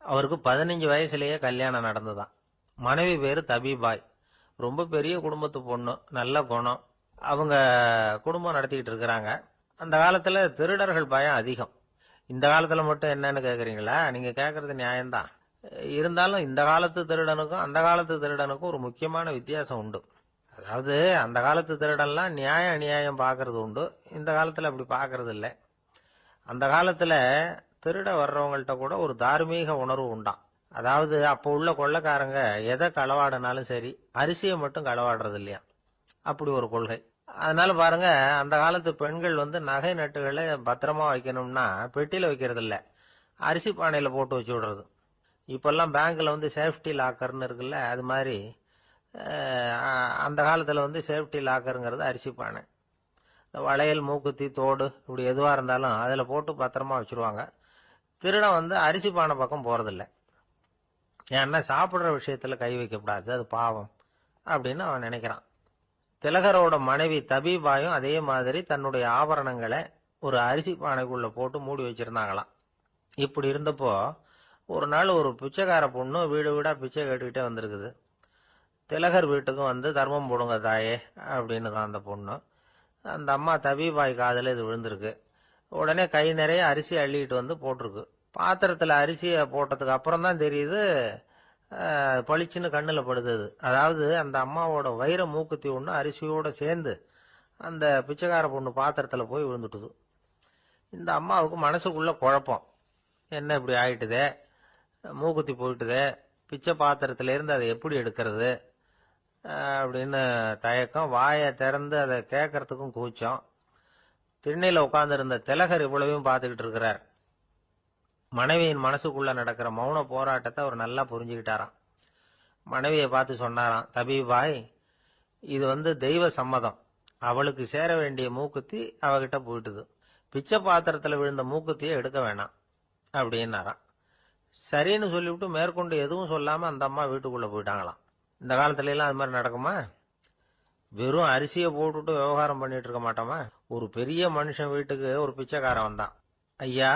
அவருக்கு 15 வயசுலயே கல்யாணம் நடந்துதான். மனைவி பேரு தபிபாய். ரொம்ப பெரிய குடும்பத்து பொண்ணு, நல்ல குணம். அவங்க குடும்பம் நடத்திக்கிட்டு இருக்கிறாங்க. அந்த காலத்துல திருடர்கள் பயம் அதிகம். இந்த காலத்துல மட்டும் என்னன்னு கேக்குறீங்களா? நீங்க கேக்குறது நியாயம்தான். இருந்தாலும் இந்த காலத்து திருடனுக்கும் அந்த காலத்து திருடனுக்கும் ஒரு முக்கியமான வித்தியாசம் உண்டு. அதாவது அந்த காலத்து திருடன்லாம் நியாயம் அநியாயம் பாக்குறது உண்டு, இந்த காலத்துல அப்படி பாக்குறது இல்லை. அந்த காலத்துல திருட வர்றவங்கள்ட்ட கூட ஒரு தார்மீக உணர்வு உண்டாம். அதாவது அப்போ உள்ள கொள்ளைக்காரங்க எதை களவாடினாலும் சரி, அரிசியை மட்டும் களவாடுறது இல்லையா, அப்படி ஒரு கொள்கை. அதனால பாருங்க, அந்த காலத்து பெண்கள் நகை நட்டுகளை பத்திரமா வைக்கணும்னா பெட்டியில வைக்கிறது இல்ல, அரிசி பானையில போட்டு வச்சு விடுறது. இப்பெல்லாம் பேங்க்ல சேஃப்டி லாக்கர்னு இருக்குல்ல, அது மாதிரி அந்த காலத்துல சேஃப்டி லாக்கருங்கிறது அரிசி பானை. இந்த வளையல், மூக்குத்தி, தோடு இப்படி எதுவா இருந்தாலும் அதுல போட்டு பத்திரமா வச்சிருவாங்க. திருடன் அரிசி பானை பக்கம் போறதில்ல. ஏன்னா சாப்பிடுற விஷயத்துல கை வைக்கக்கூடாது, அது பாவம் அப்படின்னு அவன் நினைக்கிறான். திலகரோட மனைவி தபீபாயும் அதே மாதிரி தன்னுடைய ஆபரணங்களை ஒரு அரிசி பானைக்குள்ள போட்டு மூடி வச்சிருந்தாங்களாம். இப்படி இருந்தப்போ ஒரு நாள் ஒரு பிச்சைக்கார பொண்ணு வீடு வீடா பிச்சை கேட்டுக்கிட்டே வந்திருக்குது. திலகர் வீட்டுக்கும் தர்மம் போடுங்க தாயே அப்படின்னு தான் அந்த பொண்ணு. அந்த அம்மா தபீபாய் காதுல இது விழுந்திருக்கு. உடனே கை நிறைய அரிசி அள்ளிட்டு போட்டிருக்கு. பாத்திரத்துல அரிசியை போட்டதுக்கு அப்புறம் தான் தெரியுது, பளிச்சுன்னு கண்ணுல படுது. அதாவது அந்த அம்மாவோட வைர மூக்குத்தி ஒண்ணு அரிசியோட சேர்ந்து அந்த பிச்சைக்கார பொண்ணு பாத்திரத்துல போய் விழுந்துட்டுது. இந்த அம்மாவுக்கு மனசுக்குள்ள குழப்பம், என்ன இப்படி ஆயிட்டுதே, மூக்குத்தி போயிட்டுதே, பிச்சை பாத்திரத்துல இருந்து அதை எப்படி எடுக்கிறது அப்படின்னு தயக்கம். வாயை திறந்து அதை கேட்கறதுக்கும் கூச்சம். திண்ணையில உட்கார்ந்து இருந்த திலகர் இவ்வளவையும் பார்த்துக்கிட்டு இருக்கிறார். மனைவியின் மனசுக்குள்ள நடக்கிற மௌன போராட்டத்தை அவர் நல்லா புரிஞ்சுக்கிட்டாராம். மனைவியை பார்த்து சொன்னாராம், தபீபாய், இது தெய்வ சம்மதம். அவளுக்கு சேர வேண்டிய மூக்குத்தி அவகிட்ட போயிட்டுது. பிச்சை பாத்திரத்துல விழுந்த மூக்குத்தியை எடுக்க வேணாம் அப்படின்னாராம். சரின்னு சொல்லிவிட்டு மேற்கொண்டு எதுவும் சொல்லாம அந்த அம்மா வீட்டுக்குள்ள போயிட்டாங்களாம். இந்த காலத்துல எல்லாம் அது மாதிரி நடக்குமா? வெறும் அரிசியை போட்டுட்டு விவகாரம் பண்ணிட்டு இருக்க மாட்டோமா? ஒரு பெரிய மனுஷன் வீட்டுக்கு ஒரு பிச்சைக்காரன் வந்தான். ஐயா,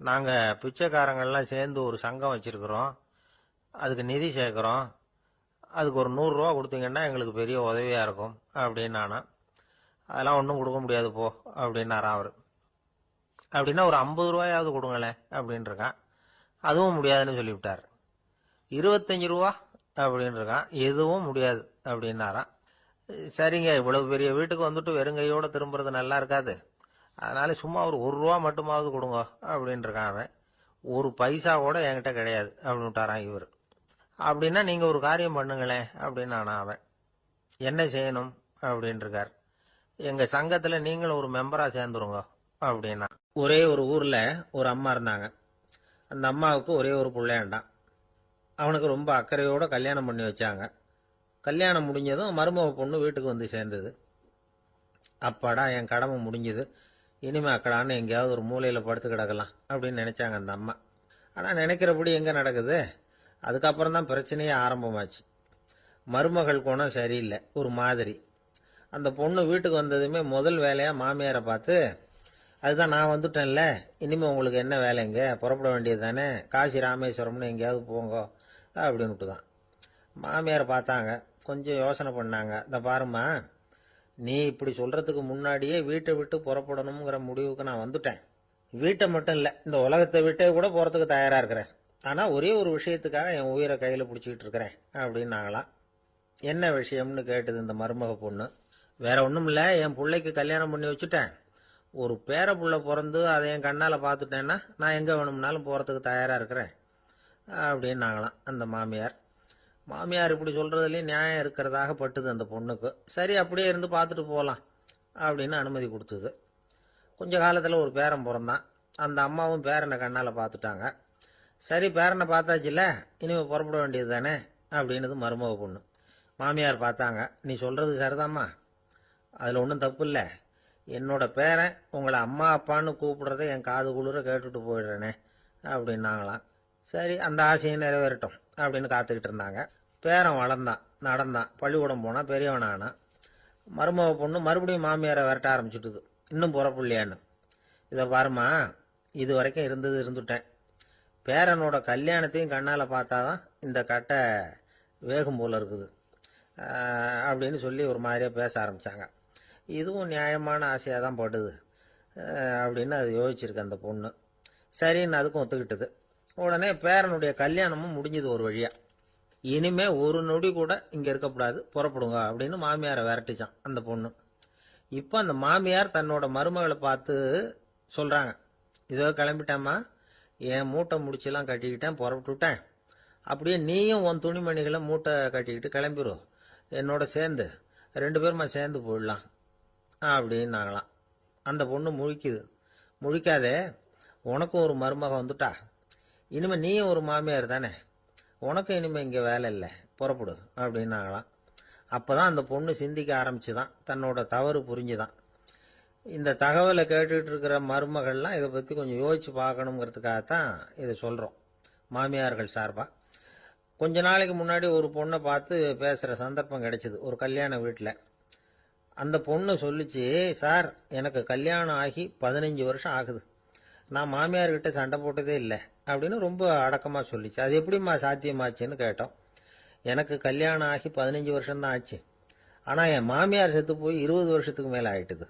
நாங்க பிச்சைக்காரங்கள்லாம் சேர்ந்து ஒரு சங்கம் வச்சிருக்கிறோம், அதுக்கு நிதி சேர்க்கிறோம், அதுக்கு ஒரு 100 ரூபா கொடுத்தீங்கன்னா எங்களுக்கு பெரிய உதவியா இருக்கும் அப்படின்னானா. அதெல்லாம் ஒன்றும் கொடுக்க முடியாது போ அப்படின்னாராம் அவரு. அப்படின்னா ஒரு 50 ரூபாயாவது கொடுங்களேன் அப்படின்னு இருக்கான். அதுவும் முடியாதுன்னு சொல்லிவிட்டார். 25 ரூபா அப்படின்னு இருக்கான். எதுவும் முடியாது அப்படின்னாராம். சரிங்க, இவ்வளவு பெரிய வீட்டுக்கு வெறுங்கையோட திரும்புறது நல்லா இருக்காது, அதனால சும்மா ஒரு 1 ரூபா மட்டுமாவது கொடுங்க அப்படின்னு இருக்கான் அவன். ஒரு பைசா கூட என்கிட்ட கிடையாது அப்படின்னு விட்டாரான் இவர். அப்படின்னா நீங்க ஒரு காரியம் பண்ணுங்களேன் அப்படின்னானா அவன். என்ன செய்யணும் அப்படின்னு இருக்கார். எங்க சங்கத்துல நீங்களும் ஒரு மெம்பரா சேர்ந்துருங்க அப்படின்னா. ஒரே ஒரு ஊர்ல ஒரு அம்மா இருந்தாங்க. அந்த அம்மாவுக்கு ஒரே ஒரு பிள்ளையாண்டான். அவனுக்கு ரொம்ப அக்கறையோட கல்யாணம் பண்ணி வச்சாங்க. கல்யாணம் முடிஞ்சதும் மருமக பொண்ணு வீட்டுக்கு சேர்ந்தது. அப்பாடா, என் கடமை முடிஞ்சது, இனிமே அக்கடான்னு எங்கேயாவது ஒரு மூலையில படுத்து கிடக்கலாம் அப்படின்னு நினைச்சாங்க அந்த அம்மா. ஆனா நினைக்கிறபடி எங்க நடக்குது? அதுக்கப்புறம் தான் பிரச்சனையே ஆரம்பமாச்சு. மருமகள் குணம் சரியில்லை, ஒரு மாதிரி. அந்த பொண்ணு வீட்டுக்கு வந்ததுமே முதல் வேலையா மாமியாரை பார்த்து, அதுதான் நான் வந்துட்டேன்ல, இனிமே உங்களுக்கு என்ன வேலைங்க, புறப்பட வேண்டியது தானே, காசி ராமேஸ்வரம்னு எங்கேயாவது போங்க அப்படின்னுட்டு தான். மாமியாரை பார்த்தாங்க, கொஞ்சம் யோசனை பண்ணாங்க. இந்த பாருமா, நீ இப்படி சொல்றதுக்கு முன்னாடியே வீட்டை விட்டு புறப்படணுங்கிற முடிவுக்கு நான் வந்துட்டேன். வீட்டை மட்டும் இல்ல, இந்த உலகத்தை விட்டே கூட போறதுக்கு தயாரா இருக்கிறேன். ஆனா ஒரே ஒரு விஷயத்துக்காக என் உயிரை கையில பிடிச்சிக்கிட்டு இருக்கிறேன் அப்படின்னாங்களாம். என்ன விஷயம்னு கேட்டது இந்த மருமக பொண்ணு. வேற ஒண்ணும் இல்ல, என் பிள்ளைக்கு கல்யாணம் பண்ணி வச்சுட்டேன், ஒரு பேர புள்ள பிறந்து அதை என் கண்ணால பாத்துட்டேன்னா நான் எங்க வேணும்னாலும் போறதுக்கு தயாரா இருக்கிறேன் அப்படின்னாங்களாம் அந்த மாமியார். மாமியார் இப்படி சொல்றதுலயும் நியாயம் இருக்கிறதாக பட்டுது அந்த பொண்ணுக்கு. சரி, அப்படியே இருந்து பார்த்துட்டு போகலாம் அப்படின்னு அனுமதி கொடுத்தது. கொஞ்ச காலத்துல ஒரு பேரன் பிறந்தான். அந்த அம்மாவும் பேரனை கண்ணால பார்த்துட்டாங்க. சரி, பேரனை பார்த்தாச்சுல்ல, இனிமே புறப்பட வேண்டியது தானே அப்படின்னது மருமக பொண்ணு. மாமியார் பார்த்தாங்க, நீ சொல்றது சரிதாம்மா, அதுல ஒன்றும் தப்பு இல்லை, என்னோட பேரன் உங்களை அம்மா அப்பான்னு கூப்பிடுறத என் காது குளிர கேட்டுட்டு போயிடுறேனே அப்படின்னாங்களாம். சரி, அந்த ஆசையை நிறைவேறட்டும் அப்படின்னு காத்துக்கிட்டு இருந்தாங்க. பேரன் வளர்ந்தான், நடந்தான், பள்ளிக்கூடம் போனான், பெரியவனானா. மருமக பொண்ணு மறுபடியும் மாமியாரை விரட்ட ஆரம்பிச்சுட்டுது, இன்னும் புறப்புள்ளையான்னு. இதை பாருமா, இது வரைக்கும் இருந்தது இருந்துட்டேன். பேரனோட கல்யாணத்தையும் கண்ணால் பார்த்தாதான் இந்த கட்டை வேகும் போல இருக்குது அப்படின்னு சொல்லி ஒரு மாதிரியா பேச ஆரம்பித்தாங்க. இதுவும் நியாயமான ஆசையாக தான் படுது அப்படின்னு அது யோசிச்சிருக்கு அந்த பொண்ணு. சரின்னு அதுக்கும் ஒத்துக்கிட்டது. உடனே பேரனுடைய கல்யாணமும் முடிஞ்சது ஒரு வழியா. இனிமே ஒரு நொடி கூட இங்கே இருக்கக்கூடாது, புறப்படுங்க அப்படின்னு மாமியாரை விரட்டிச்சான் அந்த பொண்ணு. இப்போ அந்த மாமியார் தன்னோட மருமகளை பார்த்து சொல்கிறாங்க, இதோ கிளம்பிட்டேம்மா, என் மூட்டை முடிச்செல்லாம் கட்டிக்கிட்டேன், புறப்பட்டுவிட்டேன். அப்படியே நீயும் உன் துணிமணிகளை மூட்டை கட்டிக்கிட்டு கிளம்பிடும், என்னோட சேர்ந்து 2 பேருமா சேர்ந்து போயிடலாம் அப்படின்னாங்களாம். அந்த பொண்ணு முழிக்குது. முழிக்காதே, உனக்கும் ஒரு மருமக வந்துட்டா, இனிமேல் நீயும் ஒரு மாமியார் தானே, உனக்கும் இனிமேல் இங்கே வேலை இல்லை, புறப்படு அப்படின்னாங்களாம். அப்போ தான் அந்த பொண்ணு சிந்திக்க ஆரம்பிச்சுதான், தன்னோட தவறு புரிஞ்சுதான். இந்த தகவலை கேட்டுக்கிட்டு இருக்கிற மருமகள்லாம் இதை பற்றி கொஞ்சம் யோசிச்சு பார்க்கணுங்கிறதுக்காகத்தான் இதை சொல்கிறோம் மாமியார்கள் சார்பாக. கொஞ்ச நாளைக்கு முன்னாடி ஒரு பொண்ணை பார்த்து பேசுகிற சந்தர்ப்பம் கிடைச்சிது ஒரு கல்யாண வீட்டில். அந்த பொண்ணு சொல்லிச்சு, சார் எனக்கு கல்யாணம் ஆகி 15 வருஷம் ஆகுது, நான் மாமியார்கிட்ட சண்டை போட்டதே இல்லை அப்படின்னு ரொம்ப அடக்கமாக சொல்லிச்சு. அது எப்படிம்மா சாத்தியமாச்சுன்னு கேட்டோம். எனக்கு கல்யாணம் ஆகி 15 வருஷம்தான் ஆச்சு, ஆனால் என் மாமியார் செத்து போய் 20 வருஷத்துக்கு மேலே ஆயிட்டுது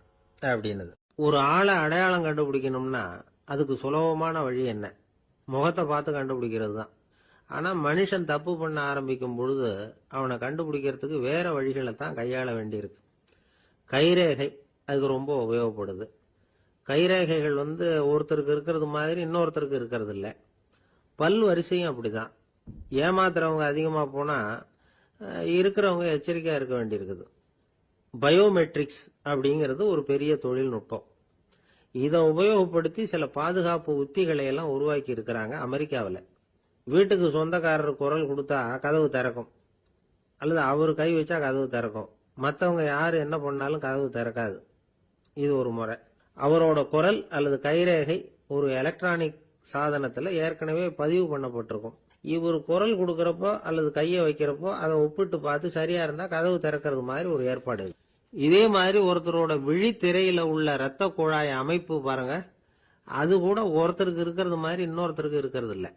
அப்படின்னுது. ஒரு ஆளை அடையாளம் கண்டுபிடிக்கணும்னா அதுக்கு சுலபமான வழி என்ன? முகத்தை பார்த்து கண்டுபிடிக்கிறது தான். ஆனால் மனுஷன் தப்பு பண்ண ஆரம்பிக்கும் பொழுது அவனை கண்டுபிடிக்கிறதுக்கு வேற வழிகளை தான் கையாள வேண்டியிருக்கு. கைரேகை அதுக்கு ரொம்ப உபயோகப்படுது. கைரேகைகள் ஒருத்தருக்கு இருக்கிறது மாதிரி இன்னொருத்தருக்கு இருக்கிறது இல்லை. பல் வரிசையும் அப்படிதான். ஏமாத்துறவங்க அதிகமாக போனால் இருக்கிறவங்க எச்சரிக்கையாக இருக்க வேண்டியிருக்குது. பயோமெட்ரிக்ஸ் அப்படிங்கிறது ஒரு பெரிய தொழில்நுட்பம். இதை உபயோகப்படுத்தி சில பாதுகாப்பு உத்திகளை எல்லாம் உருவாக்கி இருக்கிறாங்க அமெரிக்காவில். வீட்டுக்கு சொந்தக்காரர் குரல் கொடுத்தா கதவு திறக்கும், அல்லது அவர் கை வச்சா கதவு திறக்கும். மற்றவங்க யார் என்ன பண்ணாலும் கதவு திறக்காது. இது ஒரு முறை. அவரோட குரல் அல்லது கைரேகை ஒரு எலக்ட்ரானிக் சாதனத்தில் ஏற்கனவே பதிவு பண்ணப்பட்டிருக்கும். இவர் குரல் கொடுக்கறப்போ அல்லது கையை வைக்கிறப்போ அதை ஒப்பிட்டு பார்த்து சரியா இருந்தா கதவு திறக்கிறது மாதிரி ஒரு ஏற்பாடு. இதே மாதிரி ஒருத்தரோட விழித்திரையில உள்ள இரத்த குழாய் அமைப்பு பாருங்க, அது கூட ஒருத்தருக்கு இருக்கிறது மாதிரி இன்னொருத்தருக்கு இருக்கிறது இல்லை.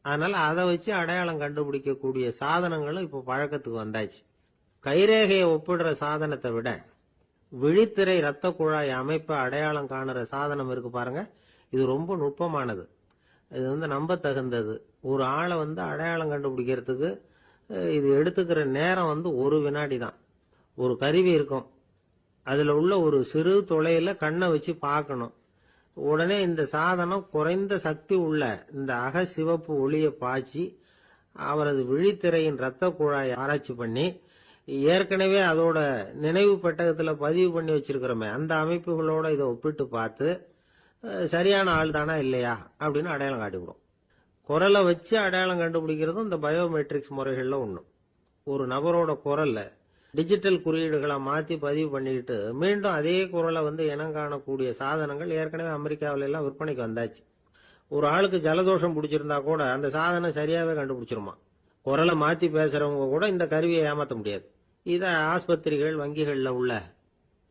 அதனால அதை வச்சு அடையாளம் கண்டுபிடிக்கக்கூடிய சாதனங்களும் இப்போ பழக்கத்துக்கு வந்தாச்சு. கைரேகையை ஒப்பிடுற சாதனத்தை விட விழித்திரை இரத்த குழாய் அமைப்பை அடையாளம் காணுற சாதனம் இருக்கு பாருங்க, இது ரொம்ப நுட்பமானது. இது நம்ப தகுந்தது. ஒரு ஆளை அடையாளம் கண்டுபிடிக்கிறதுக்கு இது எடுத்துக்கிற நேரம் 1 வினாடி தான். ஒரு கருவி இருக்கும், அதுல உள்ள ஒரு சிறு துளையில கண்ணை வச்சு பார்க்கணும். உடனே இந்த சாதனம் குறைந்த சக்தி உள்ள இந்த அகசிவப்பு ஒளியை பாய்ச்சி அவரது விழித்திரையின் இரத்த குழாயை ஆராய்ச்சி பண்ணி ஏற்கனவே அதோட நினைவு பெட்டகத்துல பதிவு பண்ணி வச்சிருக்கிறோமே அந்த அமைப்புகளோட இதை ஒப்பிட்டு பார்த்து சரியான ஆள் தானா இல்லையா அப்படின்னு அடையாளம் காட்டிவிடும். குரலை வச்சு அடையாளம் கண்டுபிடிக்கிறதும் இந்த பயோமெட்ரிக்ஸ் முறைகள்ல ஒண்ணு. ஒரு நபரோட குரல்ல டிஜிட்டல் குறியீடுகளை மாத்தி பதிவு பண்ணிக்கிட்டு மீண்டும் அதே குரலை இனம் காணக்கூடிய சாதனங்கள் ஏற்கனவே அமெரிக்காவில எல்லாம் விற்பனைக்கு வந்தாச்சு. ஒரு ஆளுக்கு ஜலதோஷம் பிடிச்சிருந்தா கூட அந்த சாதனம் சரியாவே கண்டுபிடிச்சிருமா. குரலை மாத்தி பேசுறவங்க கூட இந்த கருவியை ஏமாற்ற முடியாது. இதை ஆஸ்பத்திரிகள், வங்கிகள்ல உள்ள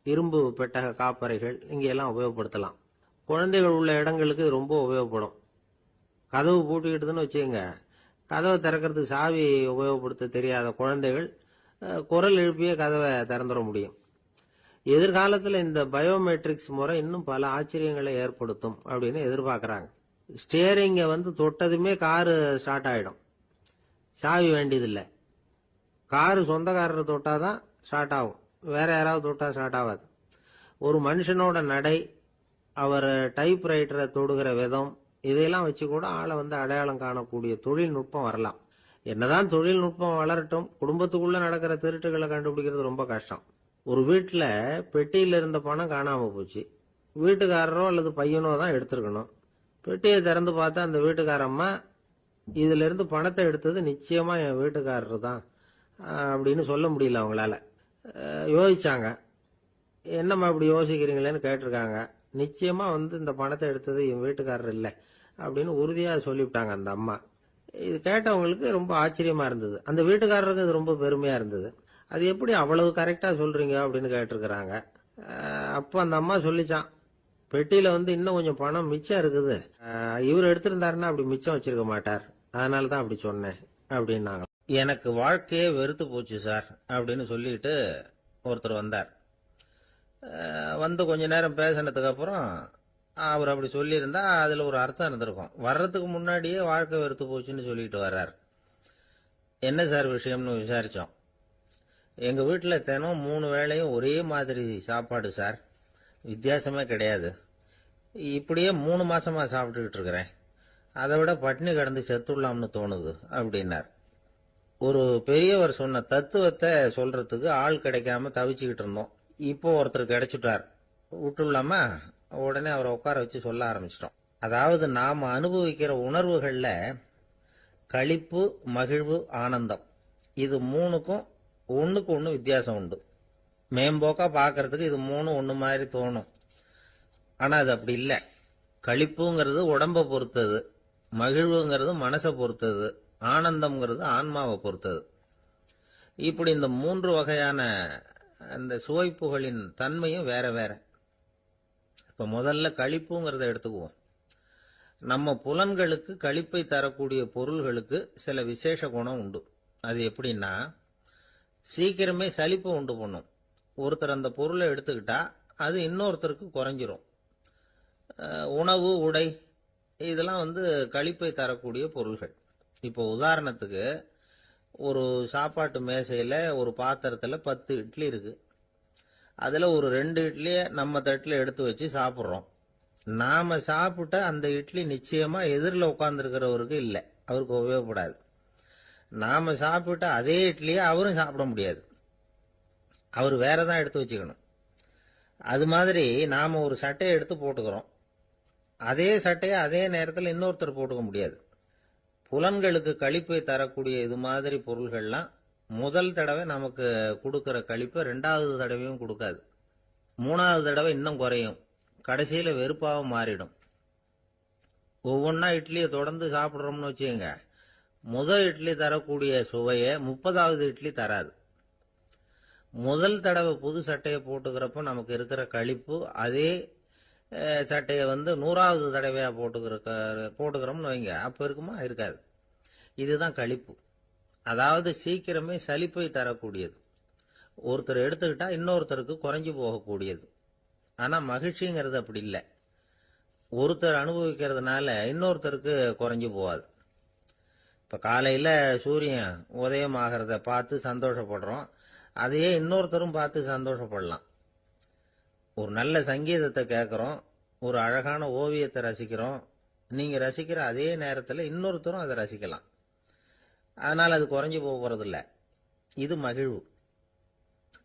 இரும்பு பெட்டக காப்பறைகள் இங்கெல்லாம் உபயோகப்படுத்தலாம். குழந்தைகள் உள்ள இடங்களுக்கு இது ரொம்ப உபயோகப்படும். கதவு பூட்டிக்கிட்டுதுன்னு வச்சுக்கோங்க, கதவை திறக்கிறதுக்கு சாவி உபயோகப்படுத்த தெரியாத குழந்தைகள் குரல் எழுப்பியே கதவை திறந்துட முடியும். எதிர்காலத்தில் இந்த பயோமெட்ரிக்ஸ் முறை இன்னும் பல ஆச்சரியங்களை ஏற்படுத்தும் அப்படின்னு எதிர்பார்க்கறாங்க. ஸ்டியரிங்கை தொட்டதுமே காரு ஸ்டார்ட் ஆயிடும், சாவி வேண்டியதில்லை. காரு சொந்தக்காரர் தொட்டாதான் ஸ்டார்ட் ஆகும், வேற யாராவது தொட்டா ஸ்டார்ட் ஆகாது. ஒரு மனுஷனோட நடை, அவர் டைப்ரைட்டரை தொடுகிற விதம், இதையெல்லாம் வச்சு கூட ஆளை அடையாளம் காணக்கூடிய தொழில்நுட்பம் வரலாம். என்னதான் தொழில்நுட்பம் வளரட்டும், குடும்பத்துக்குள்ள நடக்கிற திருட்டுகளை கண்டுபிடிக்கிறது ரொம்ப கஷ்டம். ஒரு வீட்டுல பெட்டியில இருந்த பணம் காணாம போச்சு, வீட்டுக்காரரோ அல்லது பையனோ தான் எடுத்திருக்கணும். பெட்டியை திறந்து பார்த்தா அந்த வீட்டுக்காரம்மா, இதுல இருந்து பணத்தை எடுத்தது நிச்சயமா என் வீட்டுக்காரரு தான் அப்படின்னு சொல்ல முடியல அவங்களால. யோசிச்சாங்க, என்னம்மா இப்படி யோசிக்கிறீங்களேன்னு கேட்டிருக்காங்க. நிச்சயமா இந்த பணத்தை எடுத்தது என் வீட்டுக்காரர் இல்லை அப்படின்னு உறுதியா சொல்லிவிட்டாங்க அந்த அம்மா. இது கேட்டவங்களுக்கு ரொம்ப ஆச்சரியமா இருந்தது. அந்த வீட்டுக்காரருக்கு இது ரொம்ப பெருமையா இருந்தது. அது எப்படி அவ்வளவு கரெக்டா சொல்றீங்க அப்படின்னு கேட்டிருக்கிறாங்க. அப்போ அந்த அம்மா சொல்லிச்சான், பெட்டியில வந்து இன்னும் கொஞ்சம் பணம் மிச்சம் இருக்குது. இவர் எடுத்திருந்தாருன்னா அப்படி மிச்சம் வச்சிருக்க மாட்டார். அதனால தான் அப்படி சொன்னேன் அப்படின்னாங்க. எனக்கு வாழ்க்கையே வெறுத்து போச்சு சார் அப்படின்னு சொல்லிட்டு ஒருத்தர் வந்தார். வந்து கொஞ்ச நேரம் பேசினதுக்கு அப்புறம் அவர் அப்படி சொல்லியிருந்தா அதுல ஒரு அர்த்தம் இருந்திருக்கும். வர்றதுக்கு முன்னாடியே வாழ்க்கை வெறுத்து போச்சுன்னு சொல்லிட்டு வர்றார். என்ன சார் விஷயம்னு விசாரிச்சோம். எங்க வீட்டுல தினம் 3 வேளையும் ஒரே மாதிரி சாப்பாடு சார், வித்தியாசமே கிடையாது. இப்படியே 3 மாசமா சாப்பிட்டுக்கிட்டு இருக்கிறேன். அதை விட பட்டினி கிடந்து செத்துடலாம்னு தோணுது அப்படின்னார். ஒரு பெரியவர் சொன்ன தத்துவத்தை சொல்றதுக்கு ஆள் கிடைக்காம தவிச்சுக்கிட்டு இருந்தோம். இப்போ ஒருத்தர் கிடைச்சிட்டார், விட்டுலாமா? உடனே அவரை உட்கார வச்சு சொல்ல ஆரம்பிச்சிட்டோம். அதாவது நாம அனுபவிக்கிற உணர்வுகள்ல களிப்பு, மகிழ்வு, ஆனந்தம், இது 3க்கும் ஒண்ணுக்கு ஒண்ணு வித்தியாசம் உண்டு. மேம்போக்கா பாக்கிறதுக்கு இது 3 ஒண்ணு மாதிரி தோணும். ஆனா அது அப்படி இல்லை. களிப்புங்கிறது உடம்ப பொறுத்தது, மகிழ்வுங்கிறது மனசை பொறுத்தது, ஆனந்தம்ங்கிறது ஆன்மாவை பொறுத்தது. இப்படி இந்த 3 வகையான அந்த சுவைப்புகளின் தன்மையும் வேற வேற. இப்ப முதல்ல களிப்புங்கிறத எடுத்துக்குவோம். நம்ம புலன்களுக்கு களிப்பை தரக்கூடிய பொருள்களுக்கு சில விசேஷ குணம் உண்டு. அது எப்படின்னா, சீக்கிரமே சலிப்பை உண்டு பண்ணும். ஒருத்தர் அந்த பொருளை எடுத்துக்கிட்டா அது இன்னொருத்தருக்கு குறைஞ்சிரும். உணவு, உடை, இதெல்லாம் வந்து களிப்பை தரக்கூடிய பொருள்கள். இப்போ உதாரணத்துக்கு, ஒரு சாப்பாட்டு மேசையில ஒரு பாத்திரத்துல 10 இட்லி இருக்கு. அதுல ஒரு 2 இட்லிய நம்ம தட்டுல எடுத்து வச்சு சாப்பிடுறோம். நாம சாப்பிட்ட அந்த இட்லி நிச்சயமா எதிரில் உட்கார்ந்துருக்கிறவருக்கு இல்லை, அவருக்கு உபயோகப்படாது. நாம சாப்பிட்ட அதே இட்லியை அவரும் சாப்பிட முடியாது, அவர் வேறதான் எடுத்து வச்சுக்கணும். அது மாதிரி நாம ஒரு சட்டையை எடுத்து போட்டுக்கிறோம், அதே சட்டையை அதே நேரத்தில் இன்னொருத்தர் போட்டுக்க முடியாது. புலன்களுக்கு களிப்பை தரக்கூடிய இது மாதிரி பொருள்கள்லாம் முதல் தடவை நமக்கு கொடுக்கிற களிப்பை 2வது தடவையும் கொடுக்காது. 3வது தடவை இன்னும் குறையும், கடைசியில வெறுப்பாக மாறிடும். ஒவ்வொன்னா இட்லியை தொடர்ந்து சாப்பிட்றோம்னு வச்சுக்கோங்க, முதல் இட்லி தரக்கூடிய சுவையை 30வது இட்லி தராது. முதல் தடவை புது சட்டையை போட்டுக்கிறப்ப நமக்கு இருக்கிற களிப்பு அதே சட்டையை வந்து 100வது தடவையா போட்டுக்கிறோம்னு வைங்க, அப்ப இருக்குமா? இருக்காது. இதுதான் களிப்பு. அதாவது சீக்கிரமே சலிப்பை தரக்கூடியது. ஒருத்தர் எடுத்துக்கிட்டா இன்னொருத்தருக்கு குறைஞ்சு போகக்கூடியது. ஆனா மகிழ்ச்சிங்கிறது அப்படி இல்லை. ஒருத்தர் அனுபவிக்கிறதுனால இன்னொருத்தருக்கு குறைஞ்சு போகாது. இப்ப காலையில சூரியன் உதயம் ஆகிறத பார்த்து சந்தோஷப்படுறோம், அதையே இன்னொருத்தரும் பார்த்து சந்தோஷப்படலாம். ஒரு நல்ல சங்கீதத்தை கேட்கிறோம், ஒரு அழகான ஓவியத்தை ரசிக்கிறோம், நீங்க ரசிக்கிற அதே நேரத்தில் இன்னொருத்தரும் அதை ரசிக்கலாம். அதனால அது குறைஞ்சு போறது இல்லை. இது மகிழ்வு.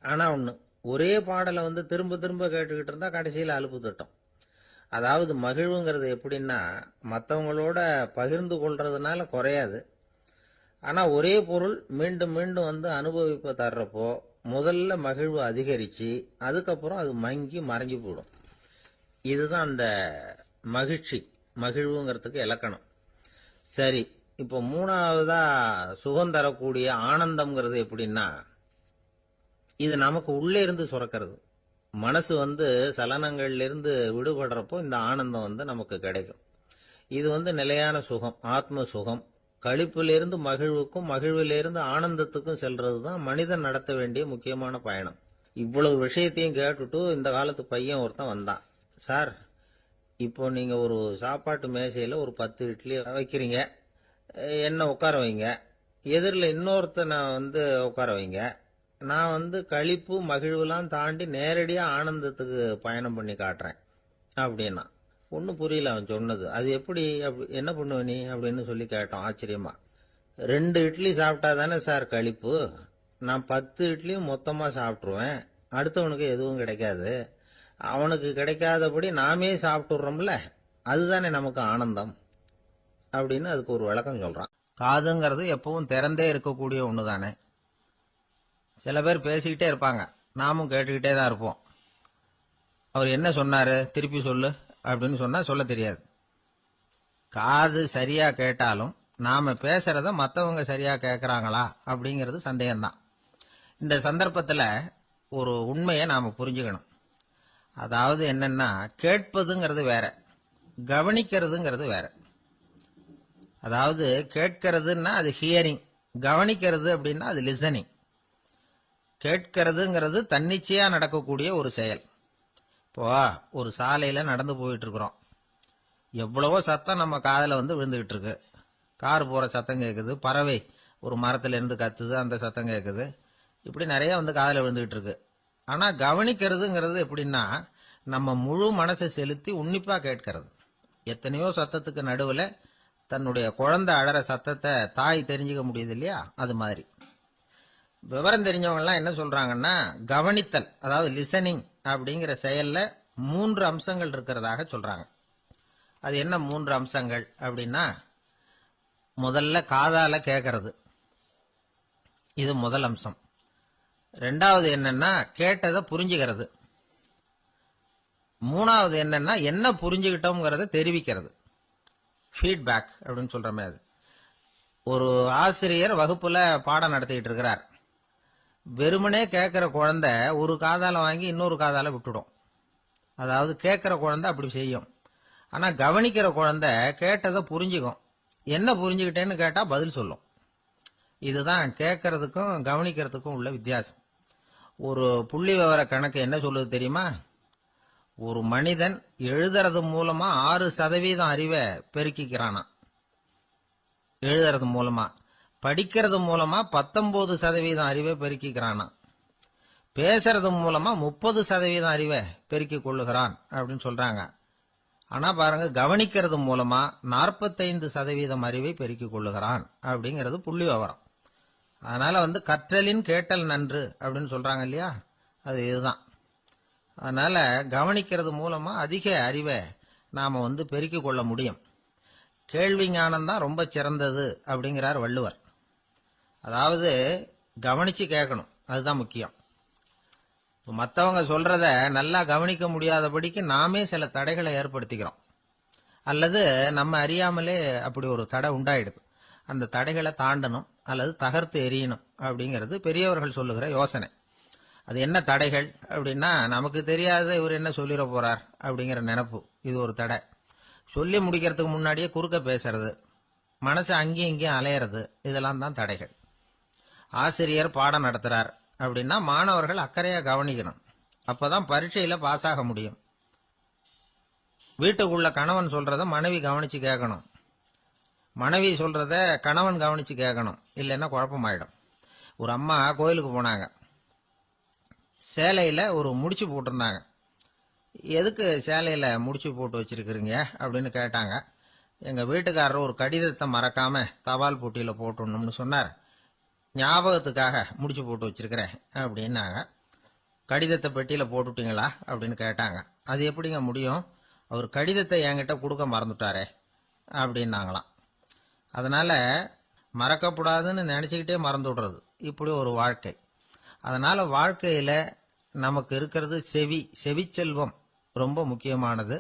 ஆனா ஒண்ணு, ஒரே பாடலை வந்து திரும்ப திரும்ப கேட்டுக்கிட்டு இருந்தா கடைசியில் அலுப்பு தட்டும். அதாவது மகிழ்வுங்கிறது எப்படின்னா, மற்றவங்களோட பகிர்ந்து கொள்றதுனால குறையாது. ஆனா ஒரே பொருள் மீண்டும் மீண்டும் வந்து அனுபவிப்ப தர்றப்போ முதல்ல மகிழ்வு அதிகரிச்சு அதுக்கப்புறம் அது மங்கி மறைஞ்சு போயிடும். இதுதான் அந்த மகிழ்ச்சி, மகிழ்வுங்கிறதுக்கு இலக்கணம். சரி, இப்போ 3வதா சுகம் தரக்கூடிய ஆனந்தம்ங்கிறது எப்படின்னா, இது நமக்கு உள்ளே இருந்து சுரக்கிறது. மனசு வந்து சலனங்கள்ல இருந்து விடுபடுறப்போ இந்த ஆனந்தம் வந்து நமக்கு கிடைக்கும். இது வந்து நிலையான சுகம், ஆத்ம சுகம். களிப்பிலிருந்து மகிழ்வுக்கும், மகிழ்விலிருந்து ஆனந்தத்துக்கும் செல்றது தான் மனிதன் நடத்த வேண்டிய முக்கியமான பயணம். இவ்வளவு விஷயத்தையும் கேட்டுட்டு இந்த காலத்து பையன் ஒருத்தன் வந்தான். சார், இப்போ நீங்க ஒரு சாப்பாட்டு மேசையில ஒரு 10 இட்லி வைக்கிறீங்க, என்ன உட்கார வைங்க, எதிரில் இன்னொருத்தனை வந்து உட்கார வைங்க, நான் வந்து களிப்பு மகிழ்வுலாம் தாண்டி நேரடியா ஆனந்தத்துக்கு பயணம் பண்ணி காட்டுறேன் அப்படின்னா. ஒன்னும் புரியல அவன் சொன்னது. அது எப்படி, என்ன பண்ணுவ நீ அப்படின்னு சொல்லி கேட்டோம் ஆச்சரியமா. 2 இட்லி சாப்பிட்டா தானே சார் களிப்பு, நான் 10 இட்லியும் மொத்தமா சாப்பிட்டுருவேன், அடுத்தவனுக்கு எதுவும் கிடைக்காது, அவனுக்கு கிடைக்காதபடி நாமே சாப்பிட்டுறோம்ல, அதுதானே நமக்கு ஆனந்தம் அப்படின்னு அதுக்கு ஒரு விளக்கம் சொல்றான். காதுங்கிறது எப்பவும் திறந்தே இருக்கக்கூடிய ஒண்ணுதானே. சில பேர் பேசிக்கிட்டே இருப்பாங்க, நாமும் கேட்டுக்கிட்டே தான் இருப்போம். அவர் என்ன சொன்னாரு திருப்பி சொல்லு அப்படின்னு சொன்னா சொல்ல தெரியாது. காது சரியா கேட்டாலும் நாம பேசுறத மற்றவங்க சரியா கேட்கறாங்களா அப்படிங்கிறது சந்தேகம்தான். இந்த சந்தர்ப்பத்தில் ஒரு உண்மையை நாம புரிஞ்சுக்கணும். அதாவது என்னன்னா, கேட்பதுங்கிறது வேற, கவனிக்கிறதுங்கிறது வேற. அதாவது கேட்கிறதுன்னா அது ஹியரிங், கவனிக்கிறது அப்படின்னா அது லிசனிங். கேட்கிறதுங்கிறது தன்னிச்சையா நடக்கக்கூடிய ஒரு செயல். இப்போ ஒரு சாலையில நடந்து போயிட்டு இருக்கிறோம், எவ்வளவோ சத்தம் நம்ம காதுல விழுந்துகிட்டு இருக்கு. கார் போற சத்தம் கேட்குது, பறவை ஒரு மரத்துல இருந்து கத்துது, அந்த சத்தம் கேட்குது. இப்படி நிறைய காதுல விழுந்துகிட்டு இருக்கு. ஆனா கவனிக்கிறதுங்கிறது எப்படின்னா, நம்ம முழு மனசை செலுத்தி உன்னிப்பா கேட்கிறது. எத்தனையோ சத்தத்துக்கு நடுவுல தன்னுடைய குழந்தை அழற சத்தத்தை தாய் தெரிஞ்சுக்க முடியுது இல்லையா, அது மாதிரி. விவரம் தெரிஞ்சவங்க எல்லாம் என்ன சொல்றாங்கன்னா, கவனித்தல் அதாவது லிசனிங் அப்படிங்கிற செயல்ல 3 அம்சங்கள் இருக்கிறதாக சொல்றாங்க. அது என்ன 3 அம்சங்கள் அப்படின்னா, முதல்ல காதால கேட்கறது, இது முதல் அம்சம். ரெண்டாவது என்னன்னா கேட்டதை புரிஞ்சுக்கிறது. மூணாவது என்னன்னா என்ன புரிஞ்சுக்கிட்டோம்ங்கிறத தெரிவிக்கிறது, ஃபீட்பேக் அப்படின்னு சொல்றமே அது. ஒரு ஆசிரியர் வகுப்புல பாடம் நடத்திட்டு இருக்கிறார். வெறுமனே கேட்கிற குழந்தை ஒரு காதால வாங்கி இன்னொரு காதால விட்டுடும். அதாவது கேட்கிற குழந்தை அப்படி செய்யும். ஆனா கவனிக்கிற குழந்தை கேட்டதை புரிஞ்சுக்கும். என்ன புரிஞ்சுக்கிட்டேன்னு கேட்டா பதில் சொல்லும். இதுதான் கேட்கறதுக்கும் கவனிக்கிறதுக்கும் உள்ள வித்தியாசம். ஒரு புள்ளி விவர கணக்கு என்ன சொல்லுது தெரியுமா? ஒரு மனிதன் எழுதுறது மூலமா 6% அறிவை பெருக்கிக்கிறானா, எழுதுறது மூலமா. படிக்கிறது மூலமா 19% அறிவை பெருக்கிக்கிறானா. பேசுறது மூலமா 30% அறிவை பெருக்கிக் கொள்ளுகிறான் அப்படின்னு சொல்றாங்க. ஆனா பாருங்க, கவனிக்கிறது மூலமா 45% அறிவை பெருக்கிக் கொள்ளுகிறான் அப்படிங்கிறது புள்ளி விவரம். அதனால கற்றலின் கேட்டல் நன்று அப்படின்னு சொல்றாங்க இல்லையா, அது இதுதான். அதனால கவனிக்கிறது மூலமா அதிக அறிவை நாம பெருக்கிக் கொள்ள முடியும். கேள்வி ஞானம் தான் ரொம்ப சிறந்தது அப்படிங்கிறார் வள்ளுவர். அதாவது கவனிச்சு கேட்கணும், அதுதான் முக்கியம். மற்றவங்க சொல்றத நல்லா கவனிக்க முடியாதபடிக்கு நாமே சில தடைகளை ஏற்படுத்திக்கிறோம், அல்லது நம்ம அறியாமலே அப்படி ஒரு தடை உண்டாயிடுது. அந்த தடைகளை தாண்டணும் அல்லது தகர்த்து எறியணும் அப்படிங்கிறது பெரியவர்கள் சொல்லுகிற யோசனை. அது என்ன தடைகள் அப்படின்னா, நமக்கு தெரியாத இவர் என்ன சொல்லிட போறார் அப்படிங்கிற நினைப்பு, இது ஒரு தடை. சொல்லி முடிக்கிறதுக்கு முன்னாடியே குறுக்க பேசுறது, மனசு அங்கேயும் இங்கேயும் அலையிறது, இதெல்லாம் தான் தடைகள். ஆசிரியர் பாடம் நடத்துறார் அப்படின்னா மாணவர்கள் அக்கறையா கவனிக்கணும், அப்பதான் பரீட்சையில பாஸ் ஆக முடியும். வீட்டுக்குள்ள கணவன் சொல்றத மனைவி கவனிச்சு கேட்கணும், மனைவி சொல்றத கணவன் கவனிச்சு கேட்கணும், இல்லைன்னா குழப்பமாயிடும். ஒரு அம்மா கோயிலுக்கு போனாங்க, சேலையில ஒரு முடிச்சு போட்டிருந்தாங்க. எதுக்கு சேலையில முடிச்சு போட்டு வச்சிருக்கிறீங்க அப்படின்னு கேட்டாங்க. எங்க வீட்டுக்காரர் ஒரு கடிதத்தை மறக்காம தபால் போட்டியில போட்டுடணும்னு சொன்னார், ஞாபகத்துக்காக முடிச்சு போட்டு வச்சிருக்கிறேன் அப்படின்னாங்க. கடிதத்தை பெட்டியில போட்டுட்டீங்களா அப்படின்னு கேட்டாங்க. அது எப்படிங்க முடியும், அவர் கடிதத்தை என்கிட்ட கொடுக்க மறந்துட்டாரே அப்படின்னாங்களாம். அதனால மறக்கப்படாதுன்னு நினைச்சுக்கிட்டே மறந்து விடுறது, இப்படி ஒரு வாழ்க்கை. அதனால வாழ்க்கையில நமக்கு இருக்கிறது செவிச்செல்வம் ரொம்ப முக்கியமானது.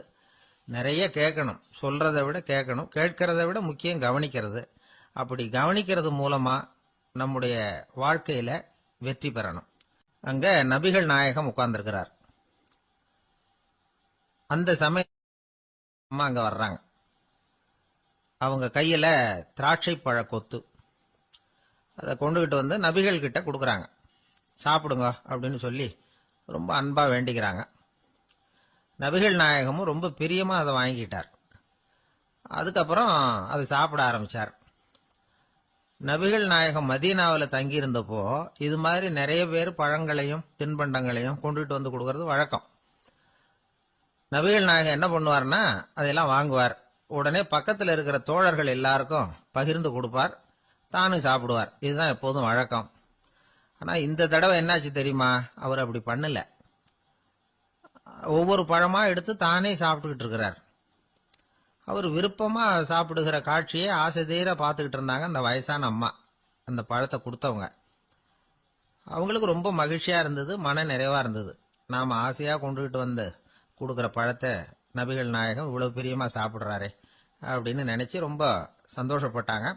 நிறைய கேட்கணும், சொல்றதை விட கேட்கணும், கேட்கறதை விட முக்கியம் கவனிக்கிறது. அப்படி கவனிக்கிறது மூலமா நம்முடைய வாழ்க்கையில வெற்றி பெறணும். அங்க நபிகள் நாயகம் உட்கார்ந்திருக்கிறார். அந்த சமயம் அம்மா அங்க வர்றாங்க. அவங்க கையில திராட்சை பழ கொத்து, அதை கொண்டுகிட்டு நபிகள் கிட்ட கொடுக்கறாங்க. சாப்பிடுங்க அப்படின்னு சொல்லி ரொம்ப அன்பா வேண்டிக்கிறாங்க. நபிகள் நாயகமும் ரொம்ப பிரியமா அதை வாங்கிட்டார். அதுக்கப்புறம் அதை சாப்பிட ஆரம்பிச்சார். நபிகள் நாயகம் மதீனாவில் தங்கி இருந்தப்போ இது மாதிரி நிறைய பேர் பழங்களையும் தின்பண்டங்களையும் கொண்டுட்டு கொடுக்கறது வழக்கம். நபிகள் நாயகம் என்ன பண்ணுவார்னா, அதெல்லாம் வாங்குவார். உடனே பக்கத்தில் இருக்கிற தோழர்கள் எல்லாருக்கும் பகிர்ந்து கொடுப்பார், தானும் சாப்பிடுவார். இதுதான் எப்போதும் வழக்கம். ஆனா இந்த தடவை என்னாச்சு தெரியுமா, அவர் அப்படி பண்ணல. ஒவ்வொரு பழமா எடுத்து தானே சாப்பிட்டுக்கிட்டு இருக்கிறார். அவர் விருப்பமா சாப்பிடுகிற காட்சியை ஆசை தீர பார்த்துக்கிட்டு இருந்தாங்க அந்த வயசான அம்மா, அந்த பழத்தை கொடுத்தவங்க. அவங்களுக்கு ரொம்ப மகிழ்ச்சியா இருந்தது, மன நிறைவா இருந்தது. நாம ஆசையா கொண்டுகிட்டு கொடுக்கிற பழத்தை நபிகள் நாயகம் இவ்வளவு பிரியமா சாப்பிடுறாரே அப்படின்னு நினைச்சு ரொம்ப சந்தோஷப்பட்டாங்க.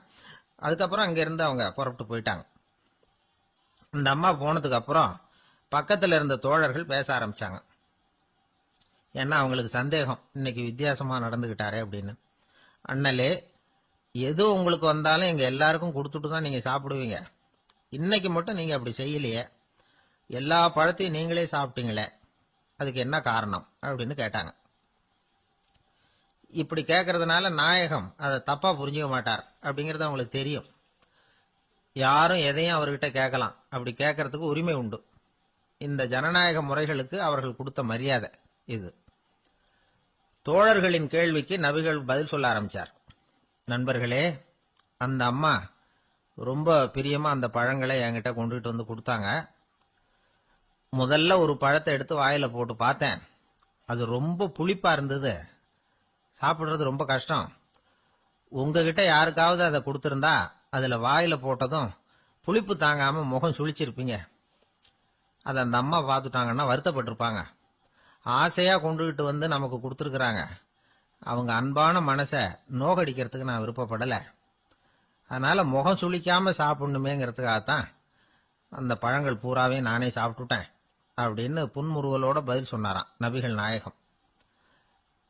அதுக்கப்புறம் அங்கிருந்து அவங்க புறப்பட்டு போயிட்டாங்க. இந்த அம்மா போனதுக்கு அப்புறம் பக்கத்துல இருந்த தோழர்கள் பேச ஆரம்பிச்சாங்க. ஏன்னா அவங்களுக்கு சந்தேகம், இன்னைக்கு வித்தியாசமா நடந்துகிட்டாரே அப்படின்னு. அண்ணலே, எது உங்களுக்கு வந்தாலும் எங்க எல்லாருக்கும் கொடுத்துட்டு தான் நீங்க சாப்பிடுவீங்க. இன்னைக்கு மட்டும் நீங்க அப்படி செய்யலையே, எல்லா பழத்தையும் நீங்களே சாப்பிட்டீங்களே, அதுக்கு என்ன காரணம் அப்படின்னு கேட்டாங்க. இப்படி கேட்கறதுனால நாயகம் அதை தப்பா புரிஞ்சுக்க மாட்டார் அப்படிங்கறது அவங்களுக்கு தெரியும். யாரும் எதையும் அவர்கிட்ட கேட்கலாம், அப்படி கேட்கறதுக்கு உரிமை உண்டு. இந்த ஜனநாயக முறைகளுக்கு அவர்கள் கொடுத்த மரியாதை இது. தோழர்களின் கேள்விக்கு நபிகள் பதில் சொல்ல ஆரம்பிச்சார். நண்பர்களே, அந்த அம்மா ரொம்ப பிரியமா அந்த பழங்களை என்கிட்ட கொண்டுகிட்டு வந்து கொடுத்தாங்க. முதல்ல ஒரு பழத்தை எடுத்து வாயில போட்டு பார்த்தேன். அது ரொம்ப புளிப்பா இருந்தது, சாப்பிடுறது ரொம்ப கஷ்டம். உங்ககிட்ட யாருக்காவது அதை கொடுத்திருந்தா அதுல வாயில போட்டதும் புளிப்பு தாங்காம முகம் சுழிச்சிருப்பீங்க. அதை அந்த அம்மா பார்த்துட்டாங்கன்னா வருத்தப்பட்டிருப்பாங்க. ஆசையா கொண்டுகிட்டு வந்து நமக்கு கொடுத்துருக்குறாங்க. அவங்க அன்பான மனசை நோகடிக்கிறதுக்கு நான் விருப்பப்படலை. அதனால முகம் சுளிக்காம சாப்பிடணுமேங்கிறதுக்காகத்தான் அந்த பழங்கள் பூராவே நானே சாப்பிட்டுட்டேன் அப்படின்னு புன்முறுவலோட பதில் சொன்னாராம் நபிகள் நாயகம்.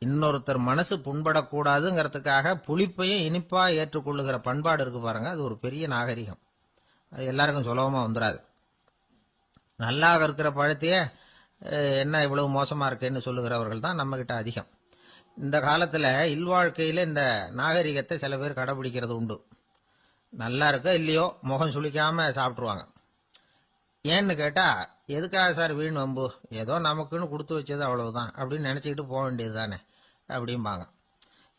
இன்னொருத்தர் மனசு புண்படக்கூடாதுங்கிறதுக்காக புளிப்பையும் இனிப்பா ஏற்றுக்கொள்ளுகிற பண்பாடு இருக்கு பாருங்க, அது ஒரு பெரிய நாகரிகம். அது எல்லாருக்கும் சுலபமா வந்துடாது. நல்லா இருக்கிற பழத்தையே என்ன இவ்வளவு மோசமா இருக்கேன்னு சொல்லுகிறவர்கள் தான் நம்ம கிட்ட அதிகம். இந்த காலத்துல இல்வாழ்க்கையில இந்த நாகரிகத்தை சில பேர் கடைபிடிக்கிறது உண்டு. நல்லா இருக்க இல்லையோ முகம் சுளிக்காம சாப்பிட்டுருவாங்க. ஏன்னு கேட்டா, எதுக்காக சார் வீண் வம்பு, ஏதோ நமக்குன்னு கொடுத்து வச்சது அவ்வளவுதான் அப்படின்னு நினைச்சுக்கிட்டு போக வேண்டியது தானே அப்படிம்பாங்க.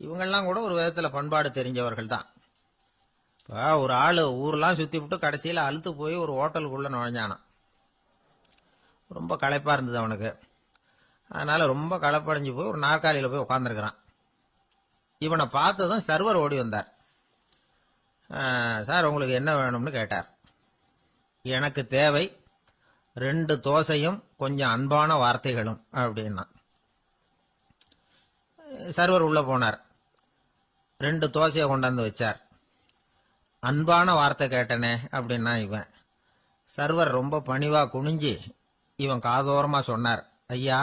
இவங்கெல்லாம் கூட ஒரு விதத்துல பண்பாடு தெரிஞ்சவர்கள் தான். இப்போ ஒரு ஆளு ஊரெல்லாம் சுத்தி விட்டு கடைசியில அழுத்து போய் ஒரு ஹோட்டலுக்குள்ள நுழைஞ்சானான். ரொம்ப களைப்பா இருந்தது அவனுக்கு. அதனால ரொம்ப களைப்படைஞ்சு போய் ஒரு நாற்காலியில போய் உட்காந்துருக்கிறான். இவனை பார்த்ததும் சர்வர் ஓடி வந்தார். சார், உங்களுக்கு என்ன வேணும்னு கேட்டார். எனக்கு தேவை 2 தோசையும் கொஞ்சம் அன்பான வார்த்தைகளும் அப்படின்னா. சர்வர் உள்ள போனார், 2 தோசையை கொண்டாந்து வச்சார். அன்பான வார்த்தை கேட்டனே அப்படின்னா இவன். சர்வர் ரொம்ப பணிவா குனிஞ்சி இவன் காதோரமா சொன்னார், ஐயா,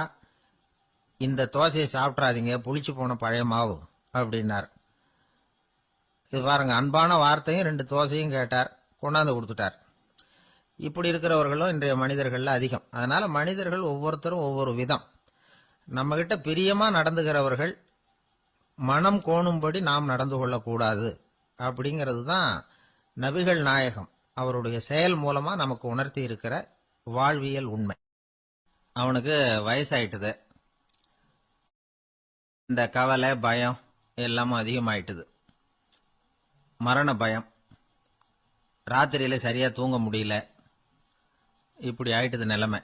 இந்த தோசையை சாப்பிட்றாதீங்க, புளிச்சு போன பழைய மாவு அப்படின்னார். இது பாருங்க, அன்பான வார்த்தையும் 2 தோசையும் கேட்டார், கொண்டாந்து கொடுத்துட்டார். இப்படி இருக்கிறவர்களும் இன்றைய மனிதர்கள்ல அதிகம். அதனால மனிதர்கள் ஒவ்வொருத்தரும் ஒவ்வொரு விதம். நம்ம கிட்ட பிரியமா நடந்துகிறவர்கள் மனம் கோணும்படி நாம் நடந்து கொள்ளக்கூடாது அப்படிங்கிறது தான் நபிகள் நாயகம் அவருடைய செயல் மூலமா நமக்கு உணர்த்தி இருக்கிற வாழ்வியல் உண்மை. அவனுக்கு வயசாயிட்டுது, இந்த கவலை பயம் எல்லாமும் அதிகமாயிட்டுது. மரண பயம், ராத்திரியில சரியா தூங்க முடியல, இப்படி ஆயிட்டுது நிலைமை.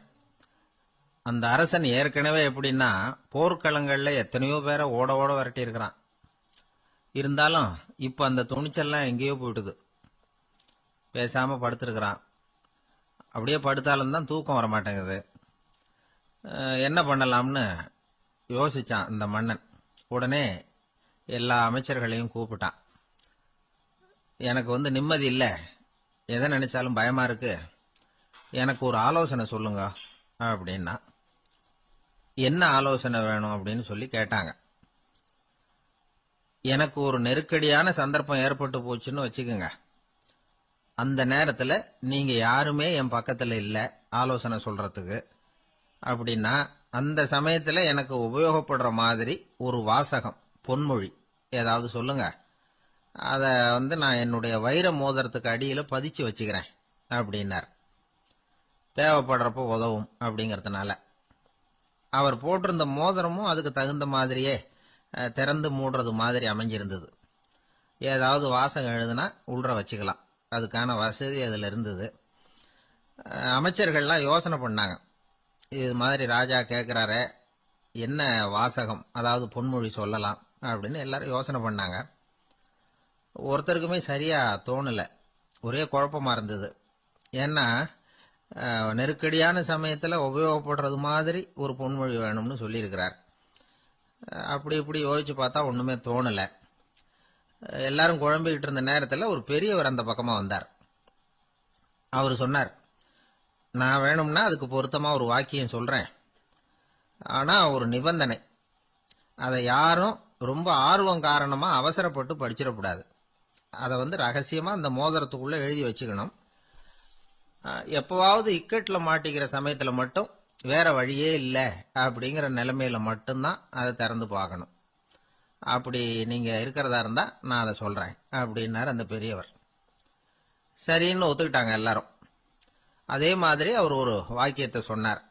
அந்த அரசன் ஏற்கனவே எப்படின்னா போர்க்களங்கள்ல எத்தனையோ பேரை ஓட ஓட விரட்டி இருக்கிறான். இருந்தாலும் இப்ப அந்த துணிச்சல்லாம் எங்கேயோ போயிட்டுது. பேசாம படுத்திருக்கிறான். அப்படியே படுத்தாலும் தான் தூக்கம் வர மாட்டேங்குது. என்ன பண்ணலாம்னு யோசிச்சான் இந்த மன்னன். உடனே எல்லா அமைச்சர்களையும் கூப்பிட்டான். எனக்கு நிம்மதி இல்லை, எதை நினைச்சாலும் பயமா இருக்கு, எனக்கு ஒரு ஆலோசனை சொல்லுங்க அப்படின்னா. என்ன ஆலோசனை வேணும் அப்படின்னு சொல்லி கேட்டாங்க. எனக்கு ஒரு நெருக்கடியான சந்தர்ப்பம் ஏற்பட்டு போச்சுன்னு வச்சுக்கோங்க. அந்த நேரத்துல நீங்க யாருமே என் பக்கத்துல இல்ல ஆலோசனை சொல்றதுக்கு அப்படின்னா, அந்த சமயத்துல எனக்கு உபயோகப்படுற மாதிரி ஒரு வாசகம், பொன்மொழி ஏதாவது சொல்லுங்க. அத நான் என்னுடைய வைர மோதிரத்துக்கு அடியில பதிச்சு வச்சுக்கிறேன் அப்படின்னார். தேவைப்படுறப்போ உதவும் அப்படிங்கறதுனால. அவர் போட்டிருந்த மோதிரமும் அதுக்கு தகுந்த மாதிரியே திறந்து மூடுறது மாதிரி அமைஞ்சிருந்தது. ஏதாவது வாசகம் எழுதுனா உள்ற வச்சுக்கலாம், அதுக்கான வசதி அதுல இருந்தது. அமைச்சர்கள்லாம் யோசனை பண்ணாங்க, இது மாதிரி ராஜா கேட்கிறாரே, என்ன வாசகம், அதாவது பொன்மொழி சொல்லலாம் அப்படின்னு எல்லாரும் யோசனை பண்ணாங்க. ஒருத்தருக்குமே சரியா தோணல, ஒரே குழப்பமா இருந்தது. ஏன்னா நெருக்கடியான சமயத்துல உபயோகப்படுறது மாதிரி ஒரு பொன்மொழி வேணும்னு சொல்லியிருக்கிறார். அப்படி இப்படி யோசிச்சு பார்த்தா ஒண்ணுமே தோணல. எல்லாரும் குழம்பிக்கிட்டு இருந்த நேரத்துல ஒரு பெரியவர் அந்த பக்கமா வந்தார். அவர் சொன்னார், நான் வேணும்னா அதுக்கு பொருத்தமா ஒரு வாக்கியம் சொல்றேன். ஆனா ஒரு நிபந்தனை, அதை யாரும் ரொம்ப ஆர்வம் காரணமா அவசரப்பட்டு படிச்சிடக்கூடாது. அதை ரகசியமா அந்த மோதிரத்துக்குள்ள எழுதி வச்சுக்கணும். எப்பவாவது இக்கட்ல மாட்டிக்கிற சமயத்துல மட்டும் வேற வழியே இல்லை அப்படிங்கிற நிலைமையில மட்டும்தான் அதை திறந்து பார்க்கணும். அப்படி நீங்க இருக்கிறதா இருந்தா நான் அதை சொல்றேன் அப்படின்னாரு அந்த பெரியவர். சரின்னு ஒத்துக்கிட்டாங்க எல்லாரும். அதே மாதிரி அவர் ஒரு வாக்கியத்தை சொன்னார்.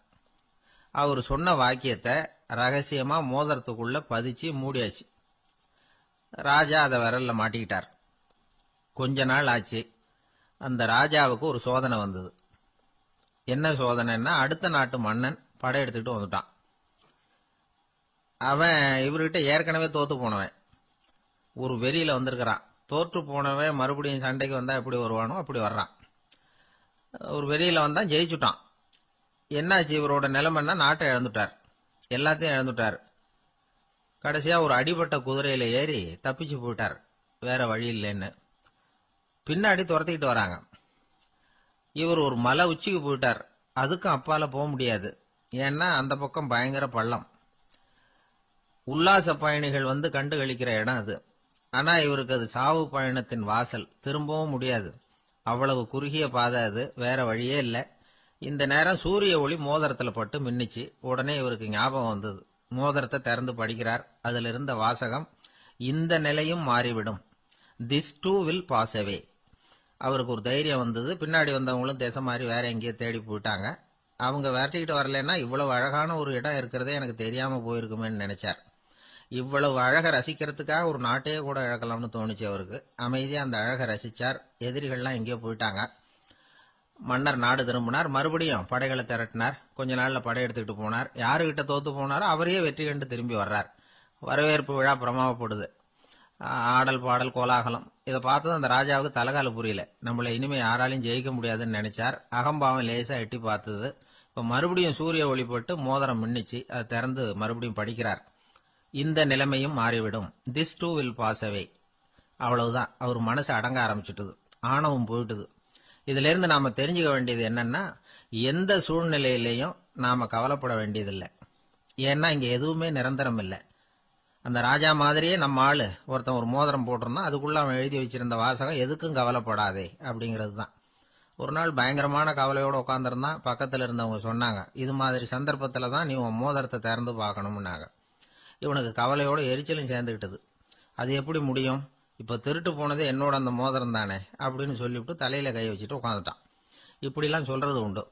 அவர் சொன்ன வாக்கியத்தை ரகசியமா மோதிரத்துக்குள்ள பதிச்சு மூடியாச்சு. ராஜா அதை விரல்ல மாட்டிக்கிட்டார். கொஞ்ச நாள் ஆச்சு. அந்த ராஜாவுக்கு ஒரு சோதனை வந்தது. என்ன சோதனைன்னா, அடுத்த நாட்டு மன்னன் படையெடுத்துக்கிட்டு வந்துட்டான். அவன் இவர்கிட்ட ஏற்கனவே தோத்து போனவன், ஒரு வெறியில வந்திருக்கிறான். தோற்று போனவன் மறுபடியும் சண்டைக்கு வந்தா எப்படி வருவானோ அப்படி வர்றான். ஒரு வெறியில வந்தான், ஜெயிச்சுட்டான். என்னாச்சு இவரோட நிலைமைன்னா, நாட்டை இழந்துட்டார், எல்லாத்தையும் இழந்துட்டார். கடைசியா ஒரு அடிபட்ட குதிரையில ஏறி தப்பிச்சு போயிட்டார், வேற வழி இல்லைன்னு. பின்னாடி துரத்திக்கிட்டு வராங்க. இவர் ஒரு மலை உச்சிக்கு போயிட்டார். அதுக்கும் அப்பால போக முடியாது, ஏன்னா அந்த பக்கம் பயங்கர பள்ளம். உல்லாச பயணிகள் கண்டு கழிக்கிற இடம் அது. ஆனா இவருக்கு அது சாவு பயணத்தின் வாசல், திரும்பவும் முடியாது. அவ்வளவு குறுகிய பாதை அது, வேற வழியே இல்லை. இந்த நேரம் சூரிய ஒளி மோதிரத்துல பட்டு மின்னிச்சு. உடனே இவருக்கு ஞாபகம் வந்தது. மோதிரத்தை திறந்து படிக்கிறார். அதுல இருந்த வாசகம், இந்த நிலையும் மாறிவிடும், this too will pass away. அவருக்கு ஒரு தைரியம் வந்தது. பின்னாடி வந்தவங்களும் திசை மாறி வேற எங்கேயோ தேடி போயிட்டாங்க. அவங்க விரட்டிக்கிட்டு வரலன்னா இவ்வளவு அழகான ஒரு இடம் இருக்கிறதே எனக்கு தெரியாம போயிருக்குமேன்னு நினைச்சார். இவ்வளவு அழகை ரசிக்கிறதுக்காக ஒரு நாட்டையே கூட இழக்கலாம்னு தோணுச்சு அவருக்கு. அமைதியா அந்த அழகை ரசிச்சார். எதிரிகள்லாம் எங்கேயோ போயிட்டாங்க. மன்னர் நாடு திரும்பினார். மறுபடியும் படைகளை திரட்டினார். கொஞ்ச நாள்ல படை எடுத்துக்கிட்டு போனார். யாருகிட்ட தோத்து போனாரோ அவரையே வெற்றி கண்டு திரும்பி வர்றார். வரவேற்பு விழா பிரமாவப்படுது. ஆடல் பாடல் கோலாகலம். இதை பார்த்தது அந்த ராஜாவுக்கு தலைகால புரியல. நம்மளை இனிமே யாராலையும் ஜெயிக்க முடியாதுன்னு நினைச்சார். அகம்பாவம் லேசா எட்டி பார்த்தது. இப்ப மறுபடியும் சூரிய ஒளிப்பட்டு மோதிரம் மின்னிச்சு. அதை திறந்து மறுபடியும் படிக்கிறார். இந்த நிலைமையும் மாறிவிடும், this too will pass away. அவ்வளவுதான். அவர் மனசு அடங்க ஆரம்பிச்சுட்டுது, ஆணவம் போயிட்டுது. இதுல இருந்து நாம தெரிஞ்சுக்க வேண்டியது என்னன்னா, எந்த சூழ்நிலையிலையும் நாம கவலைப்பட வேண்டியதில்லை. ஏன்னா இங்க எதுவுமே நிரந்தரம் இல்லை. அந்த ராஜா மாதிரியே நம்ம ஆளு ஒருத்தன் ஒரு மோதிரம் போட்டிருந்தான். அதுக்குள்ள அவன் எழுதி வச்சிருந்த வாசகம், எதுக்கும் கவலைப்படாதே அப்படிங்கிறது தான். ஒரு நாள் பயங்கரமான கவலையோட உட்காந்துருந்தான். பக்கத்துல இருந்தவங்க சொன்னாங்க, இது மாதிரி சந்தர்ப்பத்துல தான் நீ உன் மோதிரத்தை திறந்து பார்க்கணும்னாங்க. இவனுக்கு கவலையோட எரிச்சலும் சேர்ந்துகிட்டது. அது எப்படி முடியும், இப்ப திருட்டு போனது என்னோட அந்த மோதிரம் தானே அப்படின்னு சொல்லிவிட்டு தலையில கை வச்சுட்டு உட்காந்துட்டான். இப்படிலாம் சொல்றது உண்டு.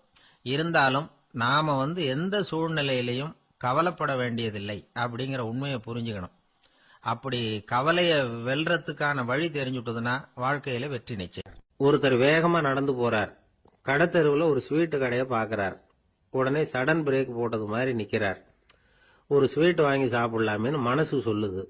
இருந்தாலும் நாம எந்த சூழ்நிலையிலையும் கவலைப்பட வேண்டியதில்லை அப்படிங்கிற உண்மையை புரிஞ்சுக்கணும். அப்படி கவலைய வெல்றதுக்கான வழி தெரிஞ்சுட்டதுன்னா வாழ்க்கையில வெற்றி நிச்சயம். ஒருத்தர் வேகமா நடந்து போறார். கடத்தெருவுல ஒரு ஸ்வீட்டு கடையை பாக்குறார். உடனே சடன் பிரேக் போட்டது மாதிரி நிக்கிறார். ஒரு ஸ்வீட் வாங்கி சாப்பிடலாமேன்னு மனசு சொல்லுது.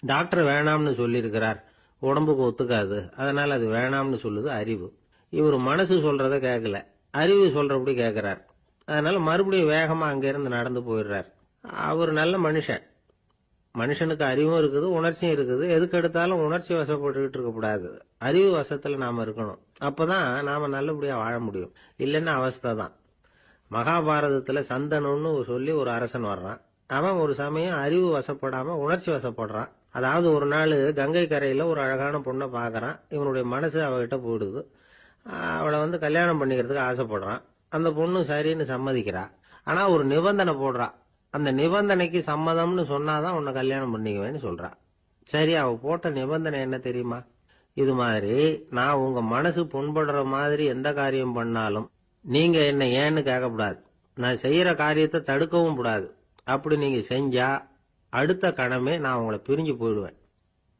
டாக்டர் வேணாம்னு சொல்லியிருக்கிறார், உடம்புக்கு ஒத்துக்காது, அதனால அது வேணாம்னு சொல்லுது அறிவு. இவர் மனசு சொல்றத கேட்கல, அறிவு சொல்றபடி கேட்கிறார். அதனால மறுபடியும் வேகமா அங்கிருந்து நடந்து போயிடுறார். அவர் நல்ல மனுஷன். மனுஷனுக்கு அறிவும் இருக்குது, உணர்ச்சியும் இருக்குது. எதுக்கு எடுத்தாலும் உணர்ச்சி வசப்பட்டுக்கிட்டு இருக்கக்கூடாது, அறிவு வசத்துல நாம இருக்கணும். அப்பதான் நாம நல்லபடியா வாழ முடியும். இல்லைன்னா அவஸ்தை தான். மகாபாரதத்துல சந்தனுன்னு சொல்லி ஒரு அரசன் வர்றான். அவன் ஒரு சமயம் அறிவு வசப்படாம உணர்ச்சி வசப்படுறான். அதாவது ஒரு நாள் கங்கை கரையில ஒரு அழகான பொண்ணை பாக்குறான். இவனுடைய மனசு அவகிட்ட போயிடுது. அவளை கல்யாணம் பண்ணிக்கிறதுக்கு ஆசைப்படுறான். அந்த பொண்ணு சரின்னு சம்மதிக்கிறா. ஆனா ஒரு நிபந்தனை போடுறா. அந்த நிபந்தனைக்கு சம்மதம்னு சொன்னாதான் உன்னை கல்யாணம் பண்ணிக்குவேன்னு சொல்றா. சரி, அவ போட்ட நிபந்தனை என்ன தெரியுமா? இது மாதிரி, நான் உங்க மனசு புண்படுற மாதிரி எந்த காரியம் பண்ணாலும் நீங்க என்ன ஏன்னு கேட்கக்கூடாது, நான் செய்யற காரியத்தை தடுக்கவும் கூடாது. அப்படி நீங்க செஞ்சா அடுத்த கணமே நான் உங்களை பிரிஞ்சு போயிடுவேன்.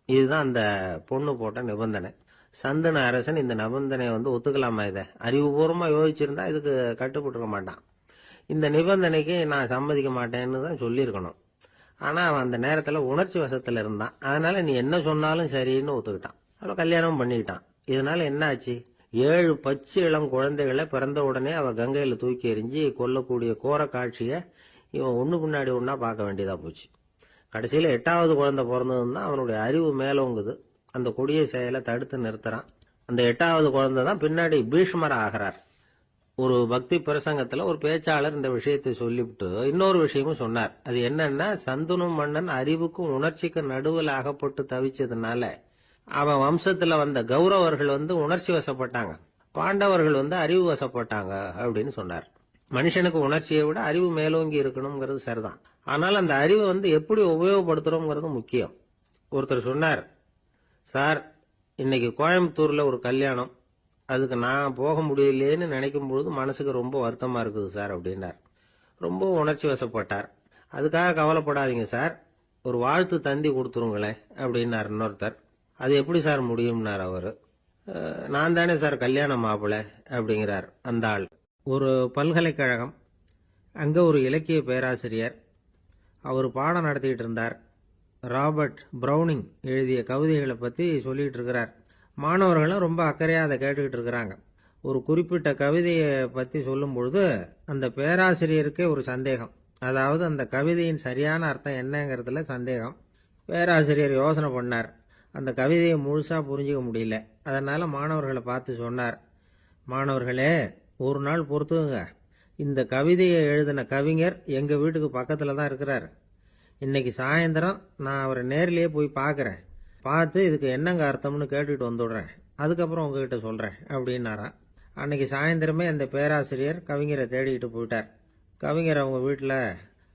இதுதான் அந்த பொண்ணு போட்ட நிபந்தனை. சந்தன அரசன் இந்த நிபந்தனையை ஒத்துக்கலாமா? இதை அறிவுபூர்வமா யோசிச்சிருந்தா இதுக்கு கட்டுப்பட்டுக்க மாட்டான். இந்த நிபந்தனைக்கு நான் சம்மதிக்க மாட்டேன்னு தான் சொல்லியிருக்கணும். ஆனா அவன் அந்த நேரத்துல உணர்ச்சி வசத்துல இருந்தான். அதனால நீ என்ன சொன்னாலும் சரின்னு ஒத்துக்கிட்டான். அவளை கல்யாணம் பண்ணிக்கிட்டான். இதனால என்ன ஆச்சு? 7 பச்சை இளம் குழந்தைகளை பிறந்த உடனே அவ கங்கையில தூக்கி எறிஞ்சு கொல்லக்கூடிய கோர காட்சிய இவன் ஒண்ணு பின்னாடி ஒன்னா பார்க்க வேண்டியதா போச்சு. கடைசியில 8வது குழந்தை பிறந்ததுன்னு தான் அவனுடைய அறிவு மேலோங்குது. அந்த கொடிய செயலை தடுத்து நிறுத்துறான். அந்த 8வது குழந்தை தான் பின்னாடி பீஷ்மர் ஆகிறார். ஒரு பக்தி பிரசங்கத்துல ஒரு பேச்சாளர் இந்த விஷயத்தை சொல்லிவிட்டு இன்னொரு விஷயமும் சொன்னார். அது என்னன்னா, சந்துனு மன்னன் அறிவுக்கும் உணர்ச்சிக்கும் நடுவில் அகப்பட்டு தவிச்சதுனால அவன் வம்சத்துல வந்த கௌரவர்கள் உணர்ச்சி வசப்பட்டாங்க, பாண்டவர்கள் அறிவு வசப்பட்டாங்க அப்படின்னு சொன்னார். மனுஷனுக்கு உணர்ச்சியை விட அறிவு மேலோங்கி இருக்கணுங்கிறது சரிதான். ஆனால் அந்த அறிவை எப்படி உபயோகப்படுத்துறோம்ங்கிறது முக்கியம். ஒருத்தர் சொன்னார், சார் இன்னைக்கு கோயம்புத்தூர்ல ஒரு கல்யாணம், அதுக்கு நான் போக முடியலேன்னு நினைக்கும் பொழுது மனசுக்கு ரொம்ப வருத்தமா இருக்குது சார் அப்படின்னார். ரொம்ப உணர்ச்சி வசப்பட்டார். அதுக்காக கவலைப்படாதீங்க சார், ஒரு வாழ்த்து தந்தி கொடுத்துருங்களேன் அப்படின்னார் இன்னொருத்தர். அது எப்படி சார் முடியும்னார் அவரு. நான் தானே சார் கல்யாண மாப்பிள்ளை அப்படிங்கிறார் அந்த ஆள். ஒரு பல்கலைக்கழகம், அங்க ஒரு இலக்கிய பேராசிரியர், அவர் பாடம் நடத்திட்டு இருந்தார். ராபர்ட் பிரவுனிங் எழுதிய கவிதைகளை பத்தி சொல்லிட்டு இருக்கிறார். மாணவர்களும் ரொம்ப அக்கறையா அதை கேட்டுக்கிட்டு இருக்கிறாங்க. ஒரு குறிப்பிட்ட கவிதையை பத்தி சொல்லும் பொழுது அந்த பேராசிரியருக்கே ஒரு சந்தேகம். அதாவது அந்த கவிதையின் சரியான அர்த்தம் என்னங்கிறதுல சந்தேகம். பேராசிரியர் யோசனை பண்ணார். அந்த கவிதையை முழுசா புரிஞ்சுக்க முடியல. அதனால மாணவர்களை பார்த்து சொன்னார், மாணவர்களே ஒரு நாள் பொறுத்துங்க, இந்த கவிதையை எழுதின கவிஞர் எங்க வீட்டுக்கு பக்கத்துல தான் இருக்கிறார். இன்னைக்கு சாயந்தரம் நான் அவரை நேரிலேயே போய் பார்க்கறேன், பார்த்து இதுக்கு என்னங்க அர்த்தம்னு கேட்டுட்டு வந்துடுறேன், அதுக்கப்புறம் உங்ககிட்ட சொல்றேன் அப்படின்னாராம். அன்னைக்கு சாயந்தரமே அந்த பேராசிரியர் கவிஞரை தேடிக்கிட்டு போயிட்டார். கவிஞர் அவங்க வீட்டில்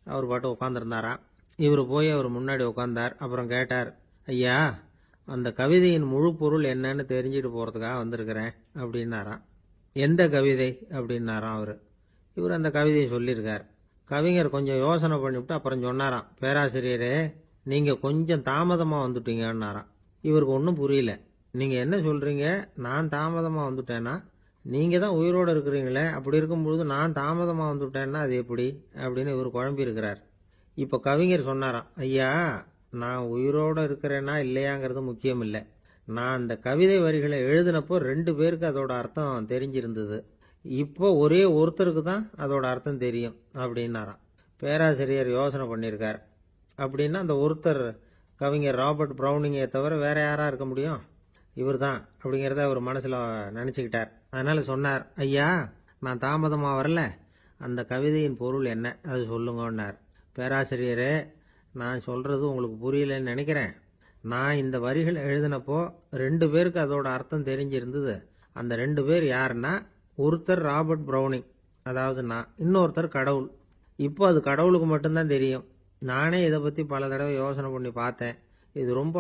அவர் பாட்டு உட்காந்துருந்தாராம். இவர் போய் அவர் முன்னாடி உட்காந்தார். அப்புறம் கேட்டார், ஐயா அந்த கவிதையின் முழு பொருள் என்னன்னு தெரிஞ்சுட்டு போறதுக்காக வந்திருக்கிறேன் அப்படின்னாராம். எந்த கவிதை அப்படின்னாராம் அவரு. இவர் அந்த கவிதையை சொல்லியிருக்கார். கவிஞர் கொஞ்சம் யோசனை பண்ணிவிட்டு அப்புறம் சொன்னாராம், பேராசிரியரே நீங்க கொஞ்சம் தாமதமா வந்துட்டீங்கன்னாராம். இவருக்கு ஒன்றும் புரியல. நீங்க என்ன சொல்றீங்க, நான் தாமதமா வந்துட்டேன்னா? நீங்க தான் உயிரோடு இருக்கிறீங்களே, அப்படி இருக்கும்பொழுது நான் தாமதமா வந்துட்டேன்னா அது எப்படி அப்படின்னு இவர் குழம்பி இருக்கிறார். இப்ப கவிஞர் சொன்னாராம், ஐயா நான் உயிரோட இருக்கிறேன்னா இல்லையாங்கிறது முக்கியம் இல்லை, நான் அந்த கவிதை வரிகளை எழுதினப்போ 2 பேருக்கு அதோட அர்த்தம் தெரிஞ்சிருந்தது, இப்போ ஒரே ஒருத்தருக்கு தான் அதோட அர்த்தம் தெரியும் அப்படின்னாராம். பேராசிரியர் யோசனை பண்ணியிருக்கார். அப்படின்னா அந்த ஒருத்தர் கவிஞர் ராபர்ட் பிரவுனிங்கை தவிர வேற யாரா இருக்க முடியும்? இவர் தான் அப்படிங்கிறத அவர் மனசுல நினைச்சுக்கிட்டார். அதனால சொன்னார், ஐயா நான் தாமதமா வரல, அந்த கவிதையின் பொருள் என்ன அது சொல்லுங்கன்னார். பேராசிரியரே நான் சொல்றது உங்களுக்கு புரியலன்னு நினைக்கிறேன். நான் இந்த வரிகள் எழுதினப்போ 2 பேருக்கு அதோட அர்த்தம் தெரிஞ்சிருந்தது. அந்த 2 பேர் யாருன்னா, ஒருத்தர் ராபர்ட் பிரவுனிங், அதாவது நான், இன்னொருத்தர் கடவுள். இப்போ அது கடவுளுக்கு மட்டும்தான் தெரியும். நானே இதை பத்தி பல தடவை யோசனை பண்ணி பார்த்தேன். இது ரொம்ப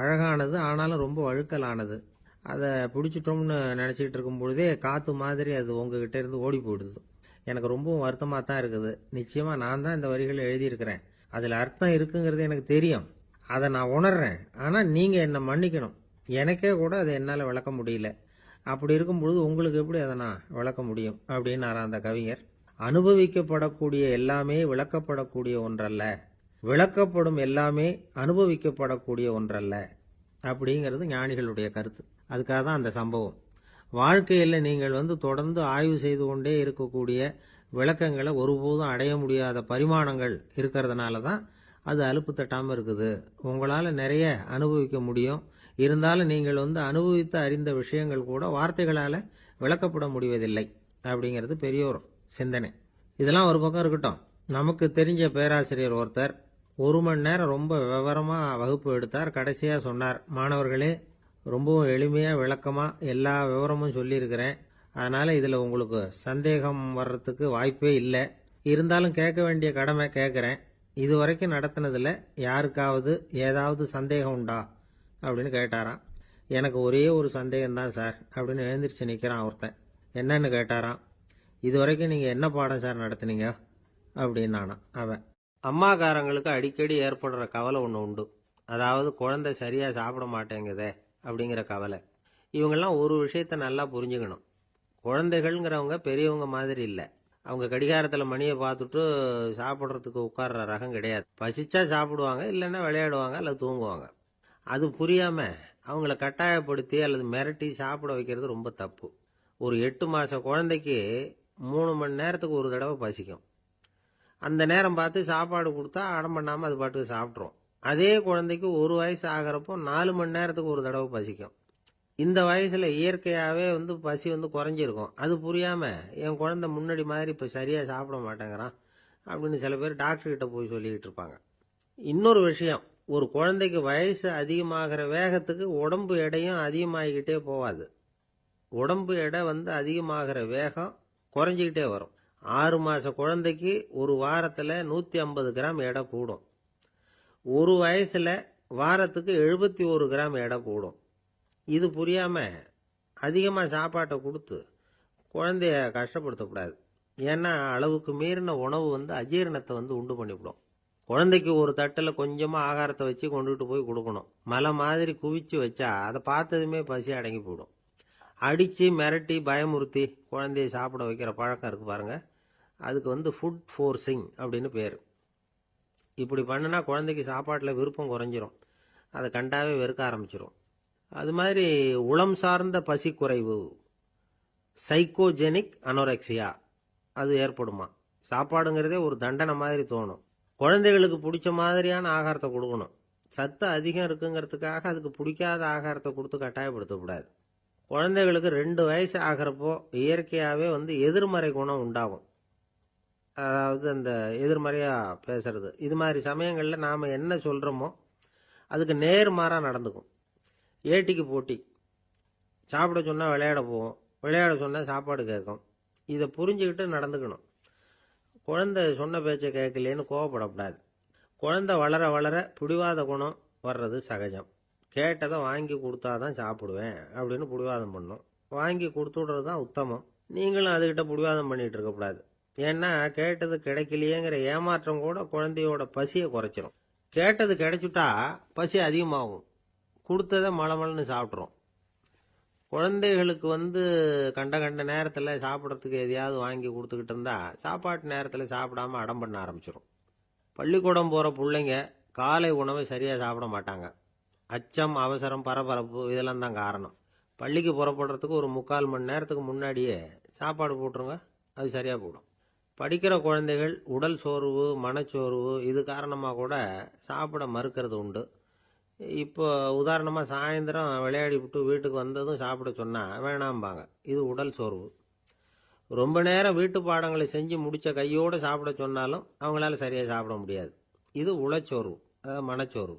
அழகானது, ஆனாலும் ரொம்ப வழுக்கலானது. அதை பிடிச்சிட்டோம்னு நினைச்சிட்டு இருக்கும் பொழுதே காத்து மாதிரி அது உங்ககிட்ட இருந்து ஓடி போயிடுது. எனக்கு ரொம்பவும் வருத்தமா தான் இருக்குது. நிச்சயமா நான் தான் இந்த வரிகளை எழுதியிருக்கிறேன், அதுல அர்த்தம் இருக்குங்கிறது எனக்கு தெரியும், அதை நான் உணர்றேன். ஆனா நீங்க என்ன மன்னிக்கணும், எனக்கே கூட அதை என்னால விளக்க முடியல. அப்படி இருக்கும்பொழுது உங்களுக்கு எப்படி அதை நான் விளக்க முடியும் அப்படின்னாரா அந்த கவிஞர். அனுபவிக்கப்படக்கூடிய எல்லாமே விளக்கப்படக்கூடிய ஒன்றல்ல, விளக்கப்படும் எல்லாமே அனுபவிக்கப்படக்கூடிய ஒன்றல்ல அப்படிங்கிறது ஞானிகளுடைய கருத்து. அதுக்காக தான் அந்த சம்பவம். வாழ்க்கையில் நீங்கள் தொடர்ந்து ஆய்வு செய்து கொண்டே இருக்கக்கூடிய விளக்கங்களை ஒருபோதும் அடைய முடியாத பரிமாணங்கள் இருக்கிறதுனால தான் அது அலுப்பு தட்டாமல் இருக்குது. உங்களால் நிறைய அனுபவிக்க முடியும், இருந்தாலும் நீங்கள் அனுபவித்து அறிந்த விஷயங்கள் கூட வார்த்தைகளால் விளக்கப்பட முடிவதில்லை அப்படிங்கிறது பெரியோர் சிந்தனை. இதெல்லாம் ஒரு பக்கம் இருக்கட்டும். நமக்கு தெரிஞ்ச பேராசிரியர் ஒருத்தர் 1 மணி நேரம் ரொம்ப விவரமா வகுப்பு எடுத்தார். கடைசியா சொன்னார், மாணவர்களே ரொம்பவும் எளிமையா விளக்கமா எல்லா விவரமும் சொல்லியிருக்கிறேன், அதனால இதுல உங்களுக்கு சந்தேகம் வர்றதுக்கு வாய்ப்பே இல்லை. இருந்தாலும் கேட்க வேண்டிய கடமை கேட்கிறேன். இதுவரைக்கும் நடத்தினதுல யாருக்காவது ஏதாவது சந்தேகம் உண்டா அப்படின்னு கேட்டாராம். எனக்கு ஒரே ஒரு சந்தேகம் தான் சார் அப்படின்னு எழுந்திரிச்சு நிக்கிறான் ஒருத்தன். என்னன்னு கேட்டாராம். இதுவரைக்கும் நீங்க என்ன பாடம் சார் நடத்துனீங்க அப்படின்னானா அவன். அம்மாக்காரங்களுக்கு அடிக்கடி ஏற்படுற கவலை ஒன்று உண்டு. அதாவது குழந்தை சரியா சாப்பிட மாட்டேங்குதே அப்படிங்கிற கவலை. இவங்கெல்லாம் ஒரு விஷயத்த நல்லா புரிஞ்சுக்கணும். குழந்தைகள்ங்கிறவங்க பெரியவங்க மாதிரி இல்லை. அவங்க கடிகாரத்தில் மணியை பார்த்துட்டு சாப்பிட்றதுக்கு உட்கார்ற ரகம் கிடையாது. பசிச்சா சாப்பிடுவாங்க, இல்லைன்னா விளையாடுவாங்க அல்லது தூங்குவாங்க. அது புரியாம அவங்கள கட்டாயப்படுத்தி அல்லது மிரட்டி சாப்பிட வைக்கிறது ரொம்ப தப்பு. ஒரு 8 மாச குழந்தைக்கு 3 மணி நேரத்துக்கு ஒரு தடவை பசிக்கும். அந்த நேரம் பார்த்து சாப்பாடு கொடுத்தா அடம் பண்ணாமல் அது பாட்டுக்கு சாப்பிட்றோம். அதே குழந்தைக்கு 1 வயசு ஆகிறப்போ 4 மணி நேரத்துக்கு ஒரு தடவை பசிக்கும். இந்த வயசுல இயற்கையாவே பசி குறைஞ்சிருக்கும். அது புரியாம என் குழந்தை முன்னாடி மாதிரி இப்ப சரியா சாப்பிட மாட்டேங்கிறான் அப்படின்னு சில பேர் டாக்டர் கிட்ட போய் சொல்லிக்கிட்டு இருப்பாங்க. இன்னொரு விஷயம், ஒரு குழந்தைக்கு வயசு அதிகமாகிற வேகத்துக்கு உடம்பு எடையும் அதிகமாகிக்கிட்டே போவாது. உடம்பு எடை அதிகமாகிற வேகம் குறைஞ்சிக்கிட்டே வரும். 6 மாச குழந்தைக்கு ஒரு வாரத்துல 150 கிராம் எடை கூடும். ஒரு வயசுல வாரத்துக்கு 71 கிராம் எடை கூடும். இது புரியாம அதிகமா சாப்பாட்டை கொடுத்து குழந்தைய கஷ்டப்படுத்தக்கூடாது. ஏன்னா அளவுக்கு மீறின உணவு அஜீரணத்தை உண்டு பண்ணிவிடும். குழந்தைக்கு ஒரு தட்டில் கொஞ்சமா ஆகாரத்தை வச்சு கொண்டுகிட்டு போய் கொடுக்கணும். மலை மாதிரி குவிச்சு வச்சா அதை பார்த்ததுமே பசி அடங்கி போயிடும். அடிச்சு மிரட்டி பயமுறுத்தி குழந்தைய சாப்பிட வைக்கிற பழக்கம் இருக்கு பாருங்க, அதுக்கு ஃபுட் ஃபோர்ஸிங் அப்படின்னு பேர். இப்படி பண்ணுனா குழந்தைக்கு சாப்பாட்டில் விருப்பம் குறைஞ்சிரும், அதை கண்டாவே வெறுக்க ஆரம்பிச்சிடும். அது மாதிரி உளம் சார்ந்த பசி குறைவு, சைக்கோஜெனிக் அனோரெக்சியா, அது ஏற்படுமா. சாப்பாடுங்கிறதே ஒரு தண்டனை மாதிரி தோணும். குழந்தைகளுக்கு பிடிச்ச மாதிரியான ஆகாரத்தை கொடுக்கணும். சத்து அதிகம் இருக்குங்கிறதுக்காக அதுக்கு பிடிக்காத ஆகாரத்தை கொடுத்து கட்டாயப்படுத்தக்கூடாது. குழந்தைகளுக்கு 2 வயசு ஆகிறப்போ இயற்கையாகவே எதிர்மறை குணம் உண்டாகும். அதாவது அந்த எதிர்மறையா பேசுறது. இது மாதிரி சமயங்கள்ல நாம என்ன சொல்றோமோ அதுக்கு நேர்மாறா நடந்துக்கும். ஏட்டிக்கு போட்டி. சாப்பிட சொன்னா விளையாட போவோம், விளையாட சொன்னா சாப்பாடு கேட்கும். இதை புரிஞ்சுக்கிட்டு நடந்துக்கணும். குழந்தை சொன்ன பேச்சை கேட்கலேன்னு கோவப்படக்கூடாது. குழந்தை வளர வளர பிடிவாத குணம் வர்றது சகஜம். கேட்டதை வாங்கி கொடுத்தாதான் சாப்பிடுவேன் அப்படின்னு பிடிவாதம் பண்ணும். வாங்கி கொடுத்து விடுறது தான் உத்தமம். நீங்களும் அதுகிட்ட பிடிவாதம் பண்ணிட்டு இருக்கக்கூடாது. ஏன்னா கேட்டது கிடைக்கலையேங்கிற ஏமாற்றம் கூட குழந்தையோட பசியை குறைச்சிரும். கேட்டது கிடைச்சுட்டா பசி அதிகமாகும், கொடுத்ததை மலமலன்னு சாப்பிட்றோம். குழந்தைகளுக்கு கண்ட கண்ட நேரத்தில் சாப்பிட்றதுக்கு எதையாவது வாங்கி கொடுத்துக்கிட்டு இருந்தா சாப்பாட்டு நேரத்தில் சாப்பிடாம அடம் பண்ண ஆரம்பிச்சிடும். பள்ளிக்கூடம் போகிற பிள்ளைங்க காலை உணவை சரியாக சாப்பிட மாட்டாங்க. அச்சம், அவசரம், பரபரப்பு இதெல்லாம் தான் காரணம். பள்ளிக்கு புறப்படுறதுக்கு ஒரு 3/4 மணி நேரத்துக்கு முன்னாடியே சாப்பாடு போட்டுருங்க, அது சரியாக போடும். படிக்கிற குழந்தைகள் உடல் சோர்வு, மனச்சோர்வு இது காரணமாக கூட சாப்பிட மறுக்கிறது உண்டு. இப்போ உதாரணமாக சாயந்தரம் விளையாடி விட்டு வீட்டுக்கு வந்ததும் சாப்பிட சொன்னால் வேணாம்பாங்க. இது உடல் சோர்வு. ரொம்ப நேரம் வீட்டு பாடங்களை செஞ்சு முடித்த கையோடு சாப்பிட சொன்னாலும் அவங்களால சரியாக சாப்பிட முடியாது. இது உளச்சோர்வு, அதாவது மனச்சோர்வு.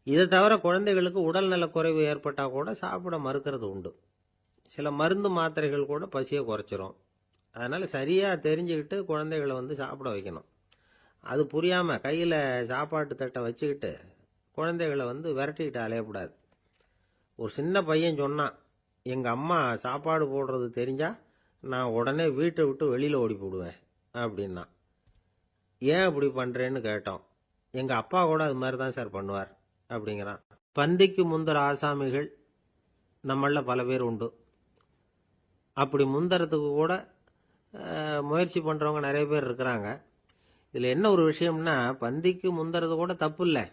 இதை தவிர குழந்தைகளுக்கு உடல் நலக்குறைவு ஏற்பட்டால் கூட சாப்பிட மறுக்கிறது உண்டு. சில மருந்து மாத்திரைகள் கூட பசியை குறைச்சிரும். அதனால் சரியாக தெரிஞ்சுக்கிட்டு குழந்தைகளை சாப்பிட வைக்கணும். அது புரியாமல் கையில் சாப்பாட்டு தட்டை வச்சுக்கிட்டு குழந்தைகளை விரட்டிக்கிட்டு அலையக்கூடாது. ஒரு சின்ன பையன் சொன்னான், எங்கள் அம்மா சாப்பாடு போடுறது தெரிஞ்சா நான் உடனே வீட்டை விட்டு வெளியில் ஓடி போடுவேன் அப்படின்னா. ஏன் அப்படி பண்ணுறேன்னு கேட்டோம். எங்கள் அப்பா கூட அது மாதிரி தான் சார் பண்ணுவார் அப்படிங்கிறான். பந்திக்கு முந்தர ஆசாமிகள் நம்மள பல பேர் உண்டு. அப்படி முந்தறதுக்கு கூட முயற்சி பண்ணுறவங்க நிறைய பேர் இருக்கிறாங்க. இதில் என்ன ஒரு விஷயம்னா, பந்திக்கு முந்தறது கூட தப்பு இல்லை.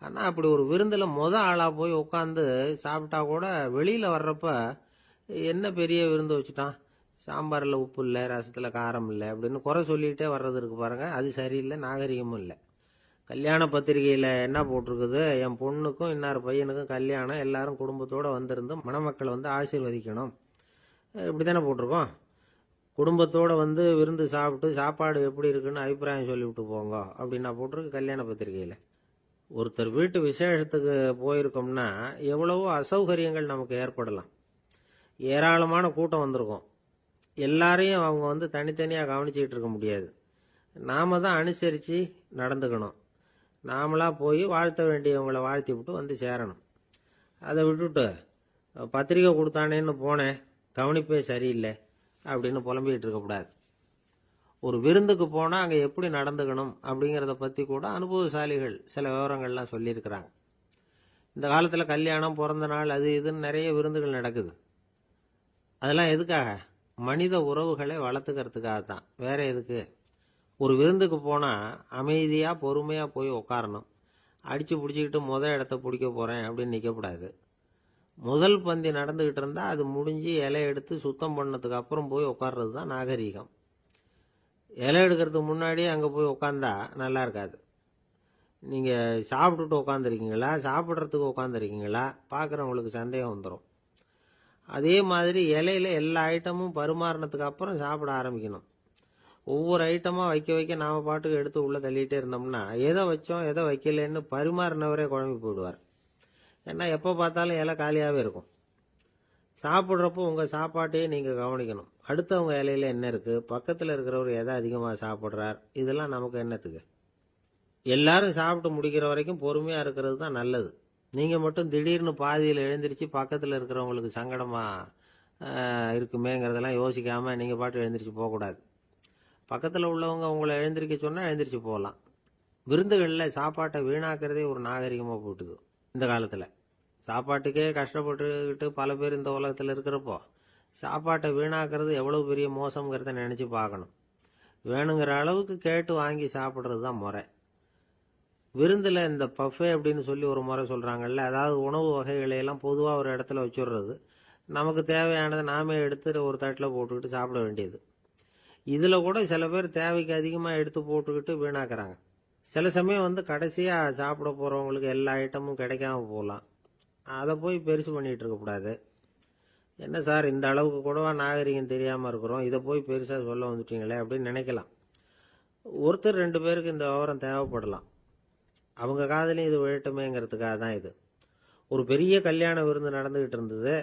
ஆனால் அப்படி ஒரு விருந்தில் ஆளாக போய் உட்காந்து சாப்பிட்டா கூட வெளியில் வர்றப்ப என்ன பெரிய விருந்து வச்சுட்டான், சாம்பாரில் உப்பு இல்லை, ரசத்தில் காரம் இல்லை அப்படின்னு குறை சொல்லிகிட்டே வர்றது இருக்கு பாருங்க, அது சரியில்லை, நாகரிகமும் இல்லை. கல்யாண பத்திரிகையில் என்ன போட்டிருக்குது, என் பொண்ணுக்கும் இன்னார் பையனுக்கும் கல்யாணம், எல்லாரும் குடும்பத்தோடு வந்திருந்து மணமக்களை ஆசீர்வதிக்கணும், இப்படி தானே போட்டிருக்கோம். குடும்பத்தோடு விருந்து சாப்பிட்டு சாப்பாடு எப்படி இருக்குன்னு அபிப்பிராயம் சொல்லிவிட்டு போங்க அப்படின்னா போட்டிருக்கு கல்யாண பத்திரிகையில். ஒருத்தர் வீட்டு விசேஷத்துக்கு போயிருக்கோம்னா எவ்வளவோ அசௌகரியங்கள் நமக்கு ஏற்படலாம். ஏராளமான கூட்டம் வந்திருக்கும். எல்லாரையும் அவங்க தனித்தனியாக கவனிச்சிக்கிட்டு இருக்க முடியாது. நாம தான் அனுசரித்து நடந்துக்கணும். நாமளா போய் வாழ்த்த வேண்டியவங்களை வாழ்த்தி விட்டு சேரணும். அதை விட்டுட்டு பத்திரிக்கை கொடுத்தானேன்னு போனேன், கவனிப்பே சரியில்லை அப்படின்னு புலம்பிக்கிட்டு இருக்கக்கூடாது. ஒரு விருந்துக்கு போனால் அங்கே எப்படி நடந்துக்கணும் அப்படிங்கிறத பற்றி கூட அனுபவசாலிகள் சில விவரங்கள்லாம் சொல்லியிருக்கிறாங்க. இந்த காலத்தில் கல்யாணம், பிறந்த நாள், அது இதுன்னு நிறைய விருந்துகள் நடக்குது. அதெல்லாம் எதுக்காக? மனித உறவுகளை வளர்த்துக்கிறதுக்காக தான், வேற எதுக்கு? ஒரு விருந்துக்கு போனால் அமைதியாக பொறுமையாக போய் உட்காரணும். அடித்து பிடிச்சிக்கிட்டு இடத்த பிடிக்க போகிறேன் அப்படின்னு நிற்கக்கூடாது. முதல் பந்தி நடந்துக்கிட்டு இருந்தால் அது முடிஞ்சு இலை எடுத்து சுத்தம் பண்ணதுக்கு அப்புறம் போய் உட்கார்றது தான் நாகரீகம். இலை எடுக்கிறதுக்கு முன்னாடி அங்கே போய் உட்காந்தா நல்லா இருக்காது. நீங்கள் சாப்பிட்டுட்டு உட்காந்துருக்கீங்களா, சாப்பிட்றதுக்கு உட்காந்துருக்கீங்களா, பார்க்குறவங்களுக்கு சந்தேகம் வந்துடும். அதே மாதிரி இலையில எல்லா ஐட்டமும் பரிமாறினதுக்கு அப்புறம் சாப்பிட ஆரம்பிக்கணும். ஒவ்வொரு ஐட்டமா வைக்க வைக்க நாம பாட்டுக்கு எடுத்து உள்ள தள்ளிட்டே இருந்தோம்னா எதை வச்சோம் எதை வைக்கலன்னு பரிமாறினவரே குழம்பி போயிடுவார். ஏன்னா எப்போ பார்த்தாலும் இலை காலியாகவே இருக்கும். சாப்பிட்றப்போ உங்கள் சாப்பாட்டையே நீங்கள் கவனிக்கணும். அடுத்தவங்க இலையில என்ன இருக்குது, பக்கத்தில் இருக்கிறவர் எதை அதிகமாக சாப்பிட்றார், இதெல்லாம் நமக்கு என்னத்துக்கு? எல்லாரும் சாப்பிட்டு முடிக்கிற வரைக்கும் பொறுமையாக இருக்கிறது தான் நல்லது. நீங்கள் மட்டும் திடீர்னு பாதியில் எழுந்திரிச்சு பக்கத்தில் இருக்கிறவங்களுக்கு சங்கடமாக இருக்குமேங்கிறதெல்லாம் யோசிக்காமல் நீங்கள் பாட்டு எழுந்திரிச்சு போகக்கூடாது. பக்கத்தில் உள்ளவங்க உங்களை எழுந்திரிக்க சொன்னால் எழுந்திரிச்சு போகலாம். விருந்துகளில் சாப்பாட்டை வீணாக்கிறதே ஒரு நாகரிகமாக போட்டுது இந்த காலத்தில். சாப்பாட்டுக்கே கஷ்டப்பட்டுக்கிட்டு பல பேர் இந்த உலகத்தில் இருக்கிறப்போ சாப்பாட்டை வீணாக்கிறது எவ்வளவு பெரிய மோசங்கிறத நினச்சி பார்க்கணும். வேணுங்கிற அளவுக்கு கேட்டு வாங்கி சாப்பிட்றது தான் முறை. விருந்தில் இந்த பஃபே அப்படின்னு சொல்லி ஒரு முறை சொல்கிறாங்கல்ல, அதாவது உணவு வகைகளையெல்லாம் பொதுவாக ஒரு இடத்துல வச்சுடுறது, நமக்கு தேவையானதை நாமே எடுத்து ஒரு தட்டில் போட்டுக்கிட்டு சாப்பிட வேண்டியது. இதில் கூட சில பேர் தேவைக்கு அதிகமாக எடுத்து போட்டுக்கிட்டு வீணாக்குறாங்க. சில சமயம் கடைசியாக சாப்பிட போகிறவங்களுக்கு எல்லா ஐட்டமும் கிடைக்காம போகலாம். அதை போய் பெருசு பண்ணிகிட்டு இருக்கக்கூடாது. என்ன சார் இந்த அளவுக்கு கூடவா நாகரிகம் தெரியாமல் இருக்கிறோம், இதை போய் பெருசாக சொல்ல வந்துட்டீங்களே அப்படின்னு நினைக்கலாம். ஒருத்தர் 2 பேருக்கு இந்த விவரம் தேவைப்படலாம். அவங்க காதலையும் இது விழட்டுமேங்கிறதுக்காக தான் இது. ஒரு பெரிய கல்யாண விருந்து நடந்துகிட்டு இருந்தது.